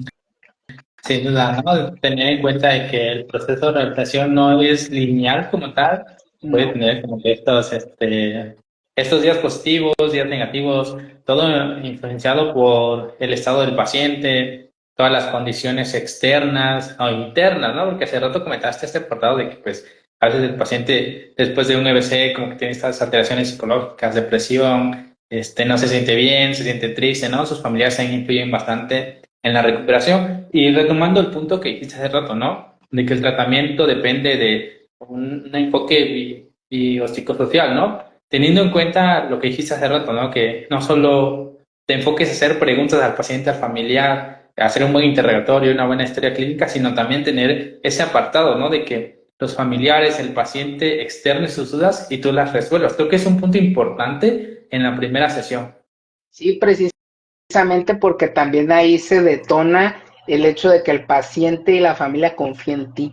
Sin duda, ¿no? Tener en cuenta de que el proceso de rehabilitación no es lineal como tal, puede No. tener como que estos días positivos, días negativos, todo influenciado por el estado del paciente, todas las condiciones externas o internas, ¿no? Porque hace rato comentaste este apartado de que, pues, a veces el paciente después de un EBC como que tiene estas alteraciones psicológicas, depresión, no se siente bien, se siente triste, ¿no? Sus familiares ahí influyen bastante en la recuperación. Y retomando el punto que dijiste hace rato, ¿no? De que el tratamiento depende de un enfoque biopsicosocial, ¿no? Teniendo en cuenta lo que dijiste hace rato, ¿no? Que no solo te enfoques a hacer preguntas al paciente, al familiar, a hacer un buen interrogatorio, una buena historia clínica, sino también tener ese apartado, ¿no? De que los familiares, el paciente externe sus dudas y tú las resuelvas. Creo que es un punto importante en la primera sesión. Sí, precisamente porque también ahí se detona el hecho de que el paciente y la familia confíen en ti.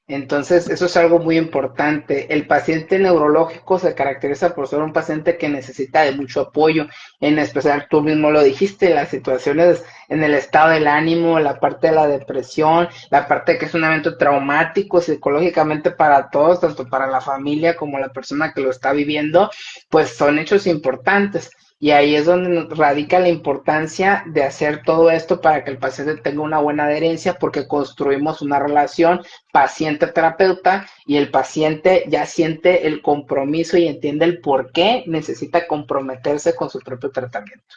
Entonces, eso es algo muy importante. El paciente neurológico se caracteriza por ser un paciente que necesita de mucho apoyo, en especial tú mismo lo dijiste, las situaciones en el estado del ánimo, la parte de la depresión, la parte de que es un evento traumático psicológicamente para todos, tanto para la familia como la persona que lo está viviendo, pues son hechos importantes. Y ahí es donde radica la importancia de hacer todo esto para que el paciente tenga una buena adherencia, porque construimos una relación paciente-terapeuta y el paciente ya siente el compromiso y entiende el por qué necesita comprometerse con su propio tratamiento.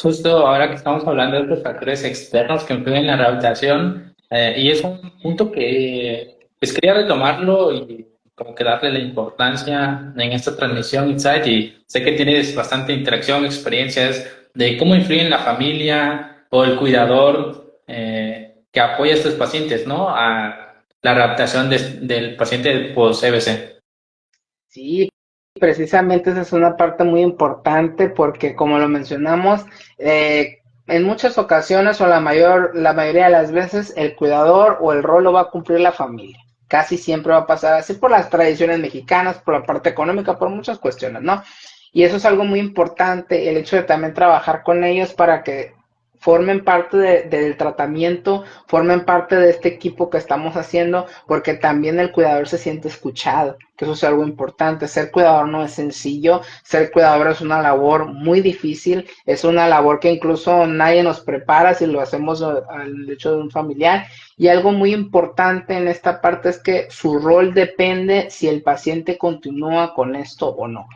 Justo ahora que estamos hablando de otros factores externos que influyen en la rehabilitación, y es un punto que pues quería retomarlo y como que darle la importancia en esta transmisión Insight, y sé que tienes bastante interacción, experiencias de cómo influye en la familia o el cuidador que apoya a estos pacientes, ¿no? A la adaptación del paciente post-EBC. Sí, precisamente esa es una parte muy importante porque como lo mencionamos, en muchas ocasiones o la mayoría de las veces el cuidador o el rol lo va a cumplir la familia. Casi siempre va a pasar así por las tradiciones mexicanas, por la parte económica, por muchas cuestiones, ¿no? Y eso es algo muy importante, el hecho de también trabajar con ellos para que formen parte del tratamiento, formen parte de este equipo que estamos haciendo, porque también el cuidador se siente escuchado, que eso es algo importante. Ser cuidador no es sencillo, ser cuidador es una labor muy difícil, es una labor que incluso nadie nos prepara si lo hacemos al hecho de un familiar. Y algo muy importante en esta parte es que su rol depende si el paciente continúa con esto o no.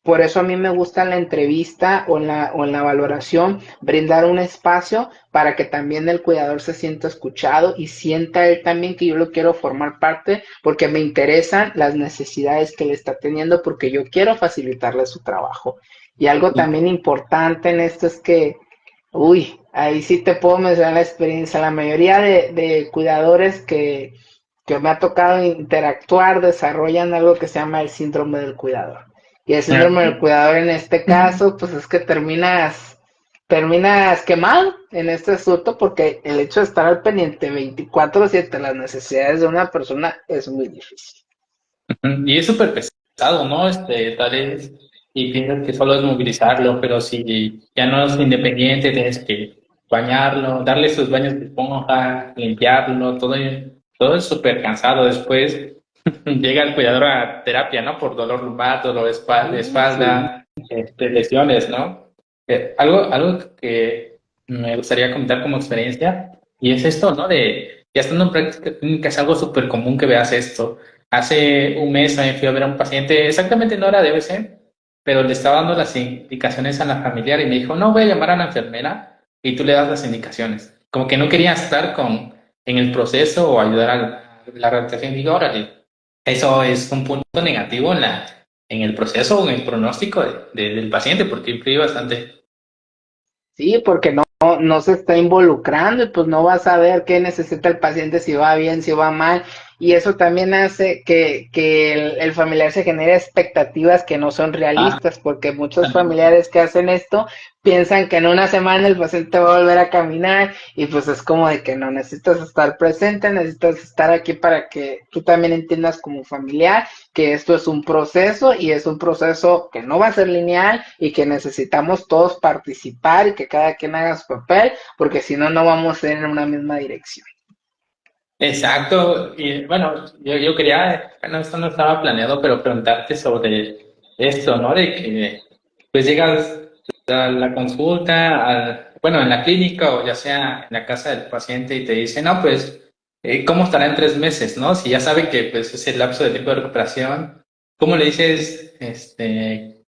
Por eso a mí me gusta en la entrevista o en la valoración brindar un espacio para que también el cuidador se sienta escuchado y sienta él también que yo lo quiero formar parte porque me interesan las necesidades que él está teniendo porque yo quiero facilitarle su trabajo. Y algo también importante en esto es que, uy, ahí sí te puedo mencionar la experiencia. La mayoría de cuidadores que me ha tocado interactuar desarrollan algo que se llama el síndrome del cuidador. Y el síndrome del cuidador en este caso, pues es que terminas quemado en este asunto porque el hecho de estar al pendiente 24/7 de las necesidades de una persona es muy difícil. Y es súper pesado, ¿no? Tal vez, y piensas que solo es movilizarlo, pero si ya no es independiente, tienes que bañarlo, darle sus baños de esponja, limpiarlo, todo es súper cansado. Después llega el cuidador a terapia, ¿no? Por dolor lumbar, dolor de Sí. espalda, lesiones, ¿no? Algo que me gustaría comentar como experiencia, y es esto, ¿no? Ya estando en práctica clínica es algo súper común que veas esto. Hace un mes también fui a ver a un paciente, exactamente no era de DBC, pero le estaba dando las indicaciones a la familiar y me dijo, no, voy a llamar a la enfermera y tú le das las indicaciones. Como que no quería estar en el proceso o ayudar a la rehabilitación. Digo, órale. Eso es un punto negativo en el proceso o en el pronóstico del paciente, porque influye bastante. Sí, porque no se está involucrando y pues no va a saber qué necesita el paciente, si va bien, si va mal. Y eso también hace que el familiar se genere expectativas que no son Ah, realistas, porque muchos también. familiares que hacen esto piensan que en una semana el paciente va a volver a caminar y pues es como de que no necesitas estar presente, necesitas estar aquí para que tú también entiendas como familiar que esto es un proceso y es un proceso que no va a ser lineal y que necesitamos todos participar y que cada quien haga su papel, porque si no, no vamos a ir en una misma dirección. Exacto. Y bueno, yo quería, bueno, esto no estaba planeado, pero preguntarte sobre esto, ¿no? De que pues llegas a la consulta, bueno, en la clínica o ya sea en la casa del paciente y te dicen, no, pues, ¿cómo estará en 3 meses, no? Si ya sabe que pues es el lapso de tiempo de recuperación, ¿cómo le dices,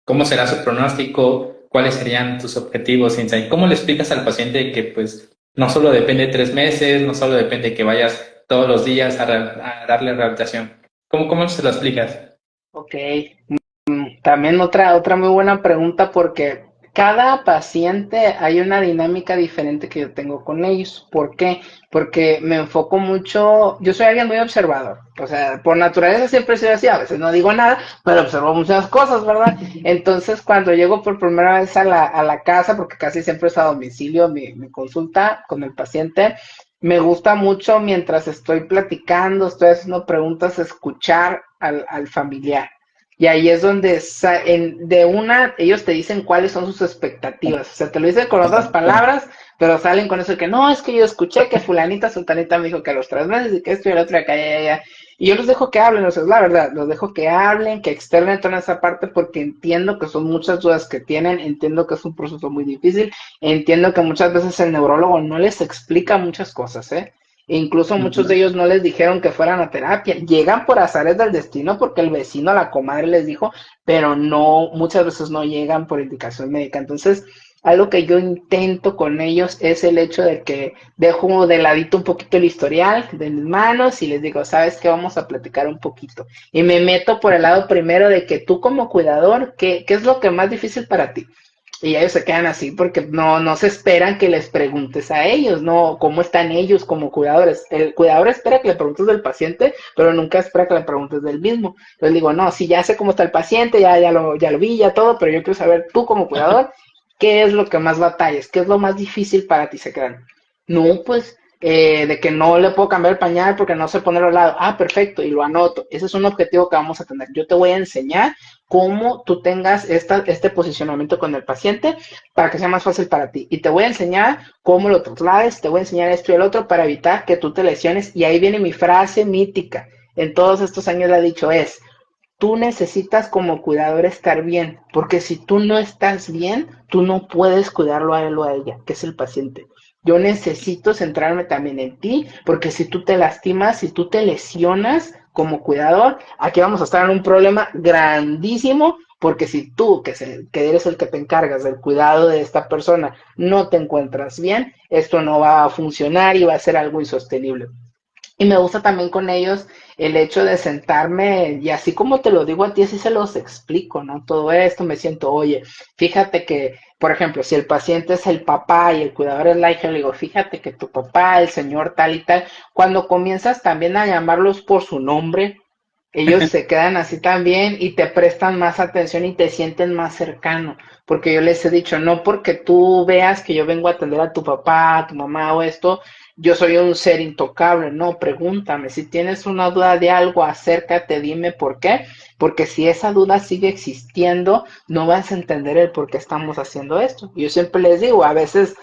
cómo será su pronóstico? ¿Cuáles serían tus objetivos, Insight? ¿Cómo le explicas al paciente que pues no solo depende de 3 meses, no solo depende de que vayas todos los días a darle rehabilitación? ¿Cómo se lo explicas? Ok, también otra muy buena pregunta porque cada paciente hay una dinámica diferente que yo tengo con ellos. ¿Por qué? Porque me enfoco mucho, yo soy alguien muy observador, o sea, por naturaleza siempre he sido así, a veces no digo nada, pero observo muchas cosas, ¿verdad? Entonces, cuando llego por primera vez a la casa, porque casi siempre es a domicilio mi consulta con el paciente, me gusta mucho mientras estoy platicando, estoy haciendo preguntas, escuchar al familiar. Y ahí es donde de una, ellos te dicen cuáles son sus expectativas. O sea, te lo dicen con otras palabras, pero salen con eso de que no, es que yo escuché que fulanita, sultanita me dijo que a los 3 meses y que esto y el otro y acá, ya. Y yo los dejo que hablen, o sea, es la verdad, los dejo que hablen, que externen toda esa parte porque entiendo que son muchas dudas que tienen, entiendo que es un proceso muy difícil, entiendo que muchas veces el neurólogo no les explica muchas cosas, ¿eh? E incluso muchos de Ujú. ellos no les dijeron que fueran a terapia. Llegan por azares del destino porque el vecino, la comadre les dijo, pero no, muchas veces no llegan por indicación médica. Entonces, algo que yo intento con ellos es el hecho de que dejo de ladito un poquito el historial de mis manos y les digo, ¿sabes qué? Vamos a platicar un poquito. Y me meto por el lado primero de que tú como cuidador, ¿qué es lo que más difícil para ti? Y ellos se quedan así porque no se esperan que les preguntes a ellos, ¿no? ¿Cómo están ellos como cuidadores? El cuidador espera que le preguntes del paciente, pero nunca espera que le preguntes del mismo. Entonces digo, no, si ya sé cómo está el paciente, ya lo vi, ya todo, pero yo quiero saber tú como cuidador, ¿qué es lo que más batallas? ¿Qué es lo más difícil para ti? Se quedan. No, pues, de que no le puedo cambiar el pañal porque no sé ponerlo al lado. Ah, perfecto, y lo anoto. Ese es un objetivo que vamos a tener. Yo te voy a enseñar cómo tú tengas este posicionamiento con el paciente para que sea más fácil para ti. Y te voy a enseñar cómo lo traslades, te voy a enseñar esto y el otro para evitar que tú te lesiones. Y ahí viene mi frase mítica. En todos estos años la he dicho es, tú necesitas como cuidador estar bien, porque si tú no estás bien, tú no puedes cuidarlo a él o a ella, que es el paciente. Yo necesito centrarme también en ti, porque si tú te lastimas, si tú te lesionas como cuidador, aquí vamos a estar en un problema grandísimo, porque si tú, que eres el que te encargas del cuidado de esta persona, no te encuentras bien, esto no va a funcionar y va a ser algo insostenible. Y me gusta también con ellos el hecho de sentarme y así como te lo digo a ti, así se los explico, ¿no? Todo esto me siento, oye, fíjate que, por ejemplo, si el paciente es el papá y el cuidador es la hija, le digo, fíjate que tu papá, el señor tal y tal, cuando comienzas también a llamarlos por su nombre, ellos se quedan así también y te prestan más atención y te sienten más cercano, porque yo les he dicho, no porque tú veas que yo vengo a atender a tu papá, a tu mamá o esto, yo soy un ser intocable, no, pregúntame, si tienes una duda de algo, acércate, dime por qué, porque si esa duda sigue existiendo, no vas a entender el por qué estamos haciendo esto. Yo siempre les digo, a veces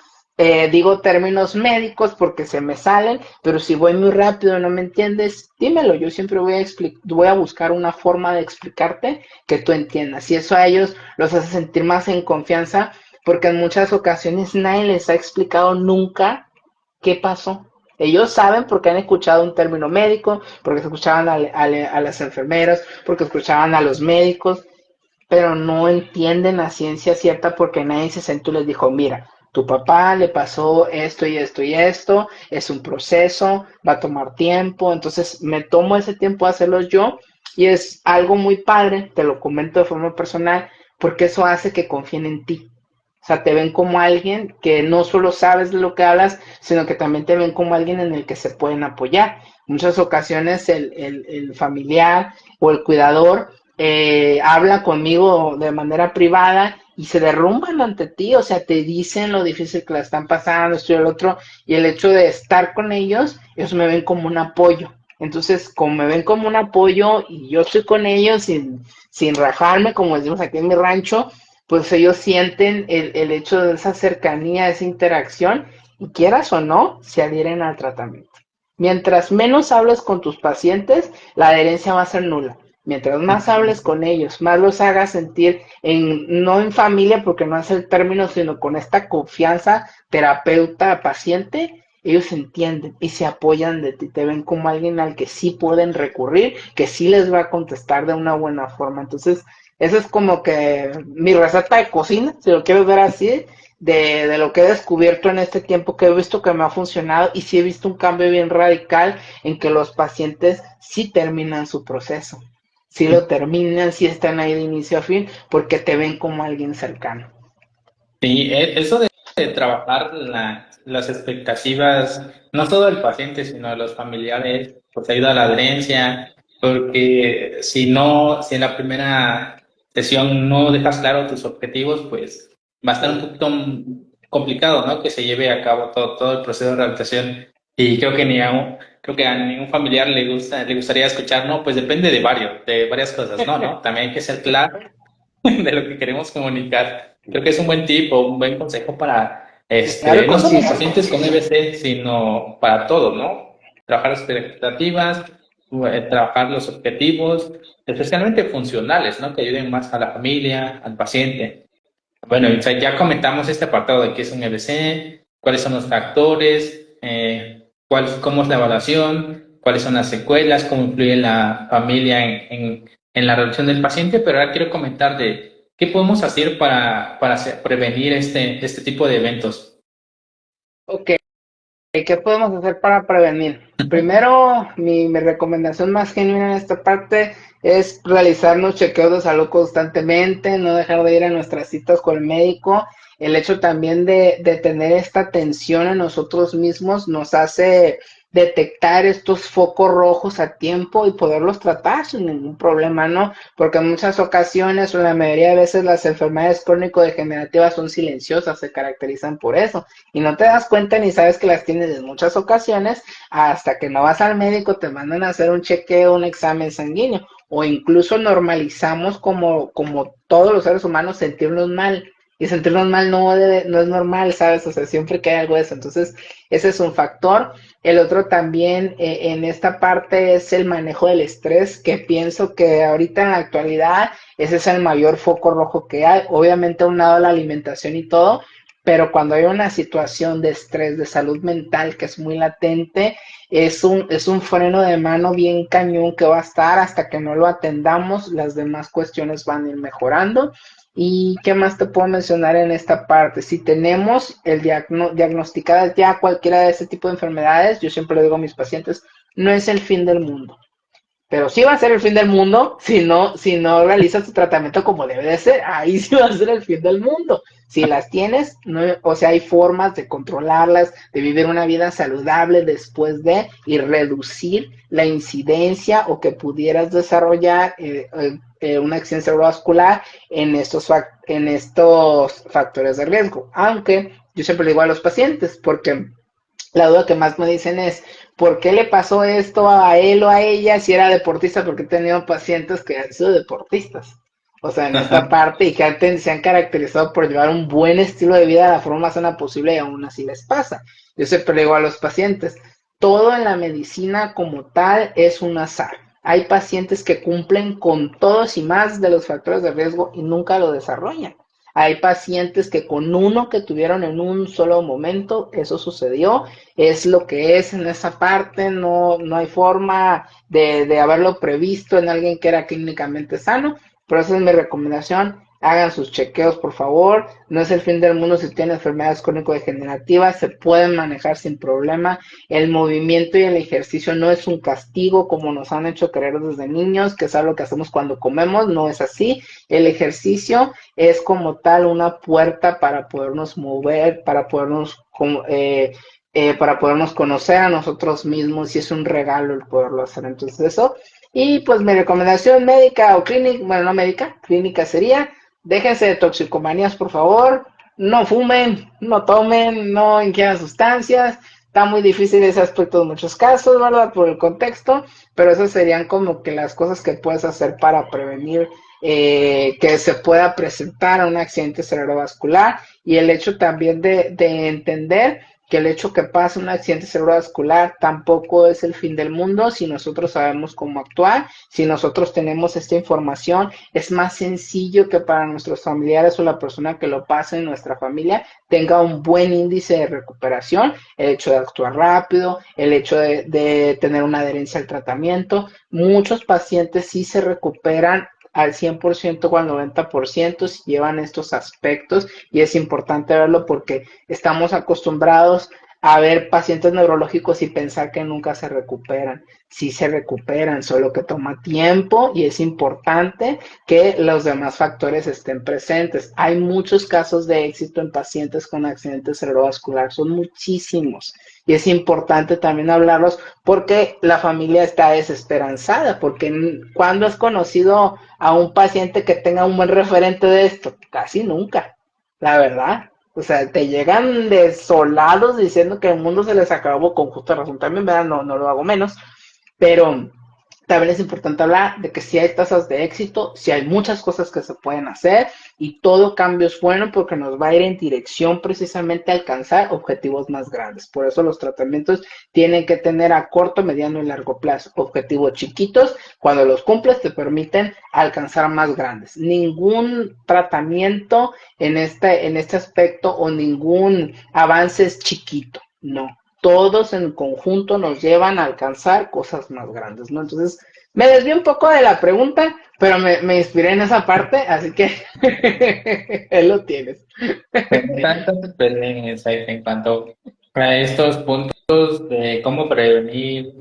digo términos médicos porque se me salen, pero si voy muy rápido y no me entiendes, dímelo, yo siempre voy a buscar una forma de explicarte que tú entiendas, y eso a ellos los hace sentir más en confianza, porque en muchas ocasiones nadie les ha explicado nunca qué pasó. Ellos saben porque han escuchado un término médico, porque escuchaban a las enfermeras, porque escuchaban a los médicos, pero no entienden a ciencia cierta porque nadie se sentó y les dijo, mira, tu papá le pasó esto y esto y esto, es un proceso, va a tomar tiempo, entonces me tomo ese tiempo a hacerlo yo Y es algo muy padre, te lo comento de forma personal, porque eso hace que confíen en ti. O sea, te ven como alguien que no solo sabes de lo que hablas, sino que también te ven como alguien en el que se pueden apoyar. Muchas ocasiones el familiar o el cuidador habla conmigo de manera privada y se derrumban ante ti, o sea, te dicen lo difícil que la están pasando, esto y el otro, y el hecho de estar con ellos me ven como un apoyo. Entonces, como me ven como un apoyo y yo estoy con ellos sin rajarme, como decimos aquí en mi rancho, pues ellos sienten el hecho de esa cercanía, esa interacción, y quieras o no, se adhieren al tratamiento. Mientras menos hables con tus pacientes, la adherencia va a ser nula. Mientras más hables con ellos, más los hagas sentir no en familia, porque no es el término, sino con esta confianza terapeuta-paciente, ellos entienden y se apoyan de ti, te ven como alguien al que sí pueden recurrir, que sí les va a contestar de una buena forma. Entonces, eso es como que mi receta de cocina, si lo quieres ver así, de lo que he descubierto en este tiempo, que he visto que me ha funcionado y sí he visto un cambio bien radical en que los pacientes sí terminan su proceso, sí lo terminan, sí están ahí de inicio a fin, porque te ven como alguien cercano. Sí, eso de trabajar las expectativas, no solo del paciente, sino de los familiares, pues ayuda a la adherencia, porque si en la primera sesión no dejas claro tus objetivos, pues va a estar un poquito complicado, ¿no? Que se lleve a cabo todo el proceso de rehabilitación. Y creo que a ningún familiar le gustaría escuchar, no, pues depende de varias cosas, no, también hay que ser claro de lo que queremos comunicar. Creo que es un buen tip o un buen consejo para, Claro y no solo conciso. pacientes con EBC, sino para todos, ¿no? Trabajar las expectativas, trabajar los objetivos, especialmente funcionales, ¿no? Que ayuden más a la familia, al paciente. Bueno, o sea, ya comentamos este apartado de qué es un EBC, cuáles son los factores, cómo es la evaluación, cuáles son las secuelas, cómo influye la familia en la reducción del paciente, pero ahora quiero comentar de qué podemos hacer para prevenir este tipo de eventos. Ok, ¿qué podemos hacer para prevenir? Primero, mi recomendación más genuina en esta parte es realizarnos chequeos de salud constantemente, no dejar de ir a nuestras citas con el médico. El hecho también de tener esta atención a nosotros mismos nos hace detectar estos focos rojos a tiempo y poderlos tratar sin ningún problema, ¿no? Porque en muchas ocasiones o en la mayoría de veces las enfermedades crónico-degenerativas son silenciosas, se caracterizan por eso y no te das cuenta ni sabes que las tienes en muchas ocasiones hasta que no vas al médico, te mandan a hacer un chequeo, un examen sanguíneo o incluso normalizamos como todos los seres humanos sentirnos mal y sentirnos mal no es normal, ¿sabes? O sea, siempre que hay algo de eso. Entonces, ese es un factor. El otro también en esta parte es el manejo del estrés, que pienso que ahorita en la actualidad ese es el mayor foco rojo que hay. Obviamente, aunado a la alimentación y todo, pero cuando hay una situación de estrés, de salud mental que es muy latente, es un freno de mano bien cañón que va a estar hasta que no lo atendamos, las demás cuestiones van a ir mejorando. ¿Y qué más te puedo mencionar en esta parte? Si tenemos diagnosticadas ya cualquiera de este tipo de enfermedades, yo siempre le digo a mis pacientes, no es el fin del mundo. Pero sí va a ser el fin del mundo si no realizas tu tratamiento como debe de ser. Ahí sí va a ser el fin del mundo. Si las tienes, no, o sea, hay formas de controlarlas, de vivir una vida saludable después de y reducir la incidencia o que pudieras desarrollar una accidente cerebrovascular en estos factores de riesgo. Aunque yo siempre le digo a los pacientes, porque la duda que más me dicen es, ¿por qué le pasó esto a él o a ella si era deportista? Porque he tenido pacientes que han sido deportistas. O sea, en esta Ajá. parte y que se han caracterizado por llevar un buen estilo de vida de la forma más sana posible y aún así les pasa. Yo siempre le digo a los pacientes, todo en la medicina como tal es un azar. Hay pacientes que cumplen con todos y más de los factores de riesgo y nunca lo desarrollan. Hay pacientes que con uno que tuvieron en un solo momento, eso sucedió, es lo que es en esa parte, no hay forma de haberlo previsto en alguien que era clínicamente sano, pero esa es mi recomendación, hagan sus chequeos, por favor. No es el fin del mundo si tienen enfermedades crónico-degenerativas, se pueden manejar sin problema. El movimiento y el ejercicio no es un castigo como nos han hecho creer desde niños, que es algo que hacemos cuando comemos, no es así. El ejercicio es como tal una puerta para podernos mover, para podernos conocer a nosotros mismos y es un regalo el poderlo hacer. Entonces eso. Y pues mi recomendación médica o clínica, bueno, no médica, clínica sería, déjense de toxicomanías, por favor, no fumen, no tomen, no ingieran sustancias. Está muy difícil ese aspecto en muchos casos, ¿verdad? Por el contexto, pero esas serían como que las cosas que puedes hacer para prevenir que se pueda presentar a un accidente cerebrovascular y el hecho también de entender que el hecho que pase un accidente cerebrovascular tampoco es el fin del mundo si nosotros sabemos cómo actuar, si nosotros tenemos esta información, es más sencillo que para nuestros familiares o la persona que lo pase en nuestra familia tenga un buen índice de recuperación, el hecho de actuar rápido, el hecho de tener una adherencia al tratamiento. Muchos pacientes sí se recuperan al 100% o al 90% si llevan estos aspectos y es importante verlo porque estamos acostumbrados a ver pacientes neurológicos y pensar que nunca se recuperan. Sí se recuperan, solo que toma tiempo y es importante que los demás factores estén presentes. Hay muchos casos de éxito en pacientes con accidente cerebrovascular, son muchísimos. Y es importante también hablarlos porque la familia está desesperanzada, porque cuando has conocido a un paciente que tenga un buen referente de esto, casi nunca, la verdad. O sea, te llegan desolados diciendo que el mundo se les acabó con justa razón. También, ¿verdad? No, no lo hago menos, pero también es importante hablar de que si hay tasas de éxito, si hay muchas cosas que se pueden hacer y todo cambio es bueno porque nos va a ir en dirección precisamente a alcanzar objetivos más grandes. Por eso los tratamientos tienen que tener a corto, mediano y largo plazo objetivos chiquitos. Cuando los cumples te permiten alcanzar más grandes. Ningún tratamiento en este aspecto o ningún avance es chiquito, no, todos en conjunto nos llevan a alcanzar cosas más grandes, ¿no? Entonces, me desvié un poco de la pregunta, pero me inspiré en esa parte, así que él lo tienes. Entonces, pues, en cuanto a estos puntos de cómo prevenir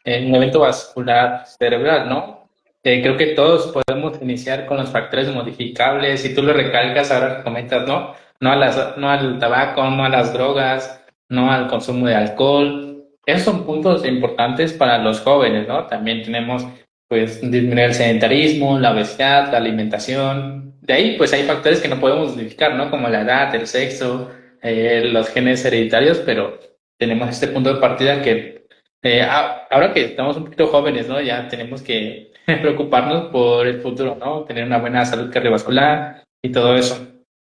un evento vascular cerebral, ¿no? Creo que todos podemos iniciar con los factores modificables. Si tú lo recalcas, ahora que comentas, ¿no? No al tabaco, no a las drogas, no al consumo de alcohol. Esos son puntos importantes para los jóvenes, ¿no? También tenemos, pues, disminuir el sedentarismo, la obesidad, la alimentación. De ahí, pues, hay factores que no podemos modificar, ¿no? Como la edad, el sexo, los genes hereditarios, pero tenemos este punto de partida que ahora que estamos un poquito jóvenes, ¿no? Ya tenemos que preocuparnos por el futuro, ¿no? Tener una buena salud cardiovascular y todo eso.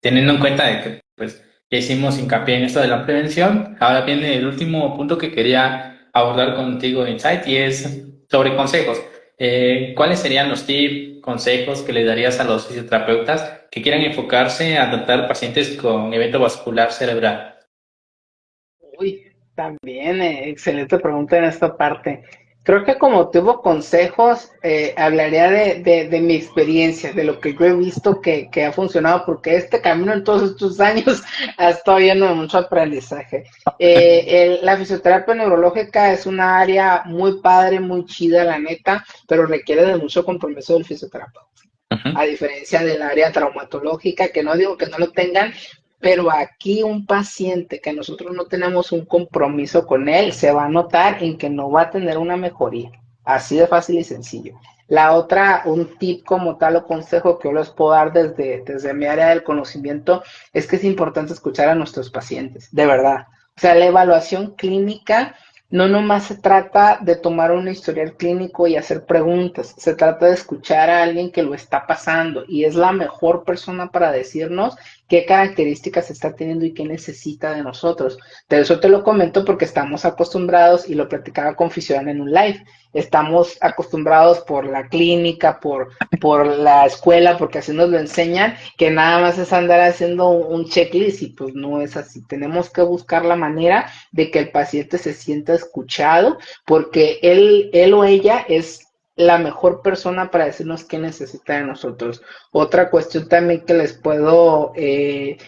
Teniendo en cuenta de que, pues, ya hicimos hincapié en esto de la prevención, ahora viene el último punto que quería abordar contigo, Insight, y es sobre consejos. ¿Cuáles serían los tips, consejos que le darías a los fisioterapeutas que quieran enfocarse a tratar pacientes con evento vascular cerebral? Uy, también, excelente pregunta en esta parte. Creo que como tuvo consejos, hablaría de mi experiencia, de lo que yo he visto que ha funcionado, porque este camino en todos estos años ha estado lleno de mucho aprendizaje. La fisioterapia neurológica es una área muy padre, muy chida, la neta, pero requiere de mucho compromiso del fisioterapeuta Ujú. a diferencia del área traumatológica, que no digo que no lo tengan, pero aquí un paciente que nosotros no tenemos un compromiso con él, se va a notar en que no va a tener una mejoría. Así de fácil y sencillo. La otra, un tip como tal o consejo que yo les puedo dar desde mi área del conocimiento, es que es importante escuchar a nuestros pacientes, de verdad. O sea, la evaluación clínica no nomás se trata de tomar un historial clínico y hacer preguntas, se trata de escuchar a alguien que lo está pasando y es la mejor persona para decirnos qué características está teniendo y qué necesita de nosotros. De eso te lo comento porque estamos acostumbrados, y lo platicaba con Fisión en un live, estamos acostumbrados por la clínica, por la escuela, porque así nos lo enseñan, que nada más es andar haciendo un checklist y pues no es así. Tenemos que buscar la manera de que el paciente se sienta escuchado, porque él o ella es la mejor persona para decirnos qué necesita de nosotros. Otra cuestión también que les puedo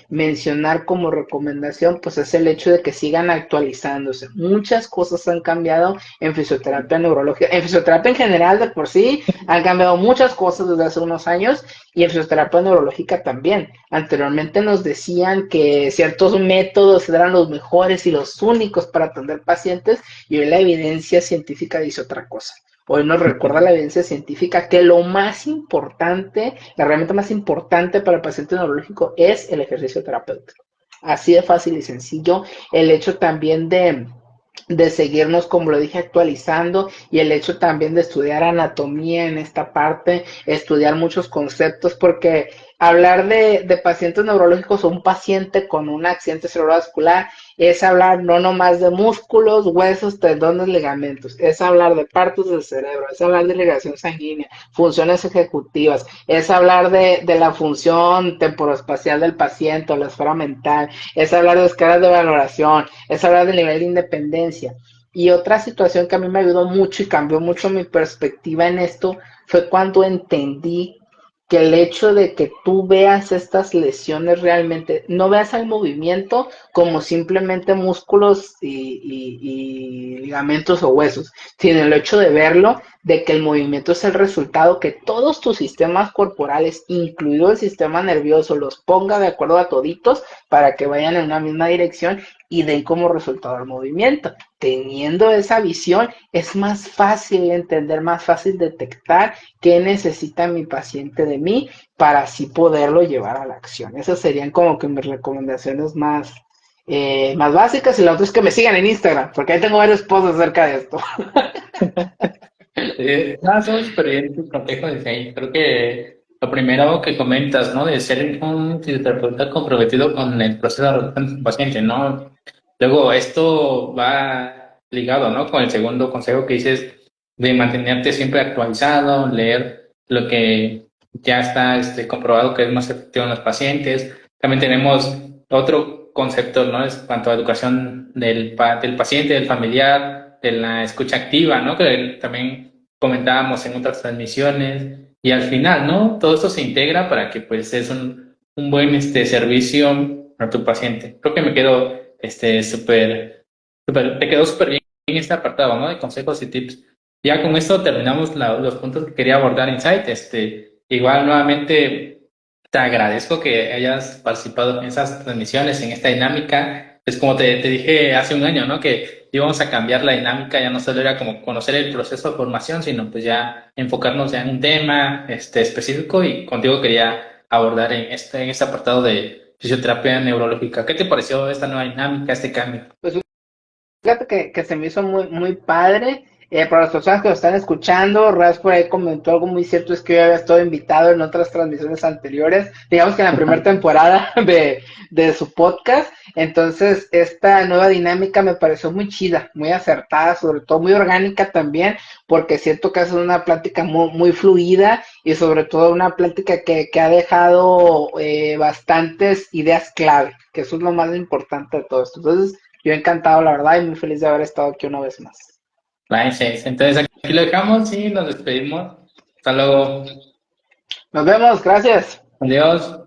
mencionar como recomendación, pues es el hecho de que sigan actualizándose. Muchas cosas han cambiado en fisioterapia neurológica, en fisioterapia en general de por sí, han cambiado muchas cosas desde hace unos años y en fisioterapia neurológica también. Anteriormente nos decían que ciertos métodos eran los mejores y los únicos para atender pacientes y hoy la evidencia científica dice otra cosa. Hoy nos recuerda la evidencia científica que lo más importante, la herramienta más importante para el paciente neurológico es el ejercicio terapéutico. Así de fácil y sencillo. El hecho también de seguirnos, como lo dije, actualizando y el hecho también de estudiar anatomía en esta parte, estudiar muchos conceptos, porque hablar de pacientes neurológicos o un paciente con un accidente cerebrovascular es hablar no nomás de músculos, huesos, tendones, ligamentos, es hablar de partes del cerebro, es hablar de irrigación sanguínea, funciones ejecutivas, es hablar de la función temporoespacial del paciente o la esfera mental, es hablar de escalas de valoración, es hablar del nivel de independencia. Y otra situación que a mí me ayudó mucho y cambió mucho mi perspectiva en esto fue cuando entendí que el hecho de que tú veas estas lesiones realmente, no veas el movimiento como simplemente músculos y ligamentos o huesos, sino el hecho de verlo, de que el movimiento es el resultado que todos tus sistemas corporales, incluido el sistema nervioso, los ponga de acuerdo a toditos para que vayan en una misma dirección y den como resultado el movimiento. Teniendo esa visión, es más fácil entender, más fácil detectar qué necesita mi paciente de mí para así poderlo llevar a la acción. Esas serían como que mis recomendaciones más básicas. Y la otra es que me sigan en Instagram, porque ahí tengo varios posts acerca de esto. No, son súper bien tus consejos, Isaí. Creo que lo primero que comentas, ¿no? De ser un fisioterapeuta comprometido con el proceso de adaptación del paciente, ¿no? Luego, esto va ligado, ¿no? Con el segundo consejo que dices de mantenerte siempre actualizado, leer lo que ya está comprobado que es más efectivo en los pacientes. También tenemos otro concepto, ¿no? Es cuanto a educación del paciente, del familiar, de la escucha activa, ¿no? Que también comentábamos en otras transmisiones. Y al final, ¿no? Todo esto se integra para que pues es un buen servicio a tu paciente. Creo que me quedo te quedó súper bien este apartado, ¿no? De consejos y tips. Ya con esto terminamos los puntos que quería abordar Insight. Igual nuevamente te agradezco que hayas participado en esas transmisiones, en esta dinámica. Es como te dije hace un año, ¿no? Que íbamos a cambiar la dinámica, ya no solo era como conocer el proceso de formación, sino pues ya enfocarnos ya en un tema específico y contigo quería abordar en este apartado de fisioterapia neurológica. ¿Qué te pareció esta nueva dinámica, este cambio? Pues fíjate que se me hizo muy padre. Para las personas que lo están escuchando, Raz por ahí comentó algo muy cierto, es que yo había estado invitado en otras transmisiones anteriores, digamos que en la primera temporada de su podcast. Entonces, esta nueva dinámica me pareció muy chida, muy acertada, sobre todo muy orgánica también, porque siento que es una plática muy fluida y sobre todo una plática que ha dejado bastantes ideas clave, que eso es lo más importante de todo esto. Entonces, yo encantado, la verdad, y muy feliz de haber estado aquí una vez más. Nice. Entonces aquí lo dejamos y nos despedimos. Hasta luego. Nos vemos, gracias. Adiós.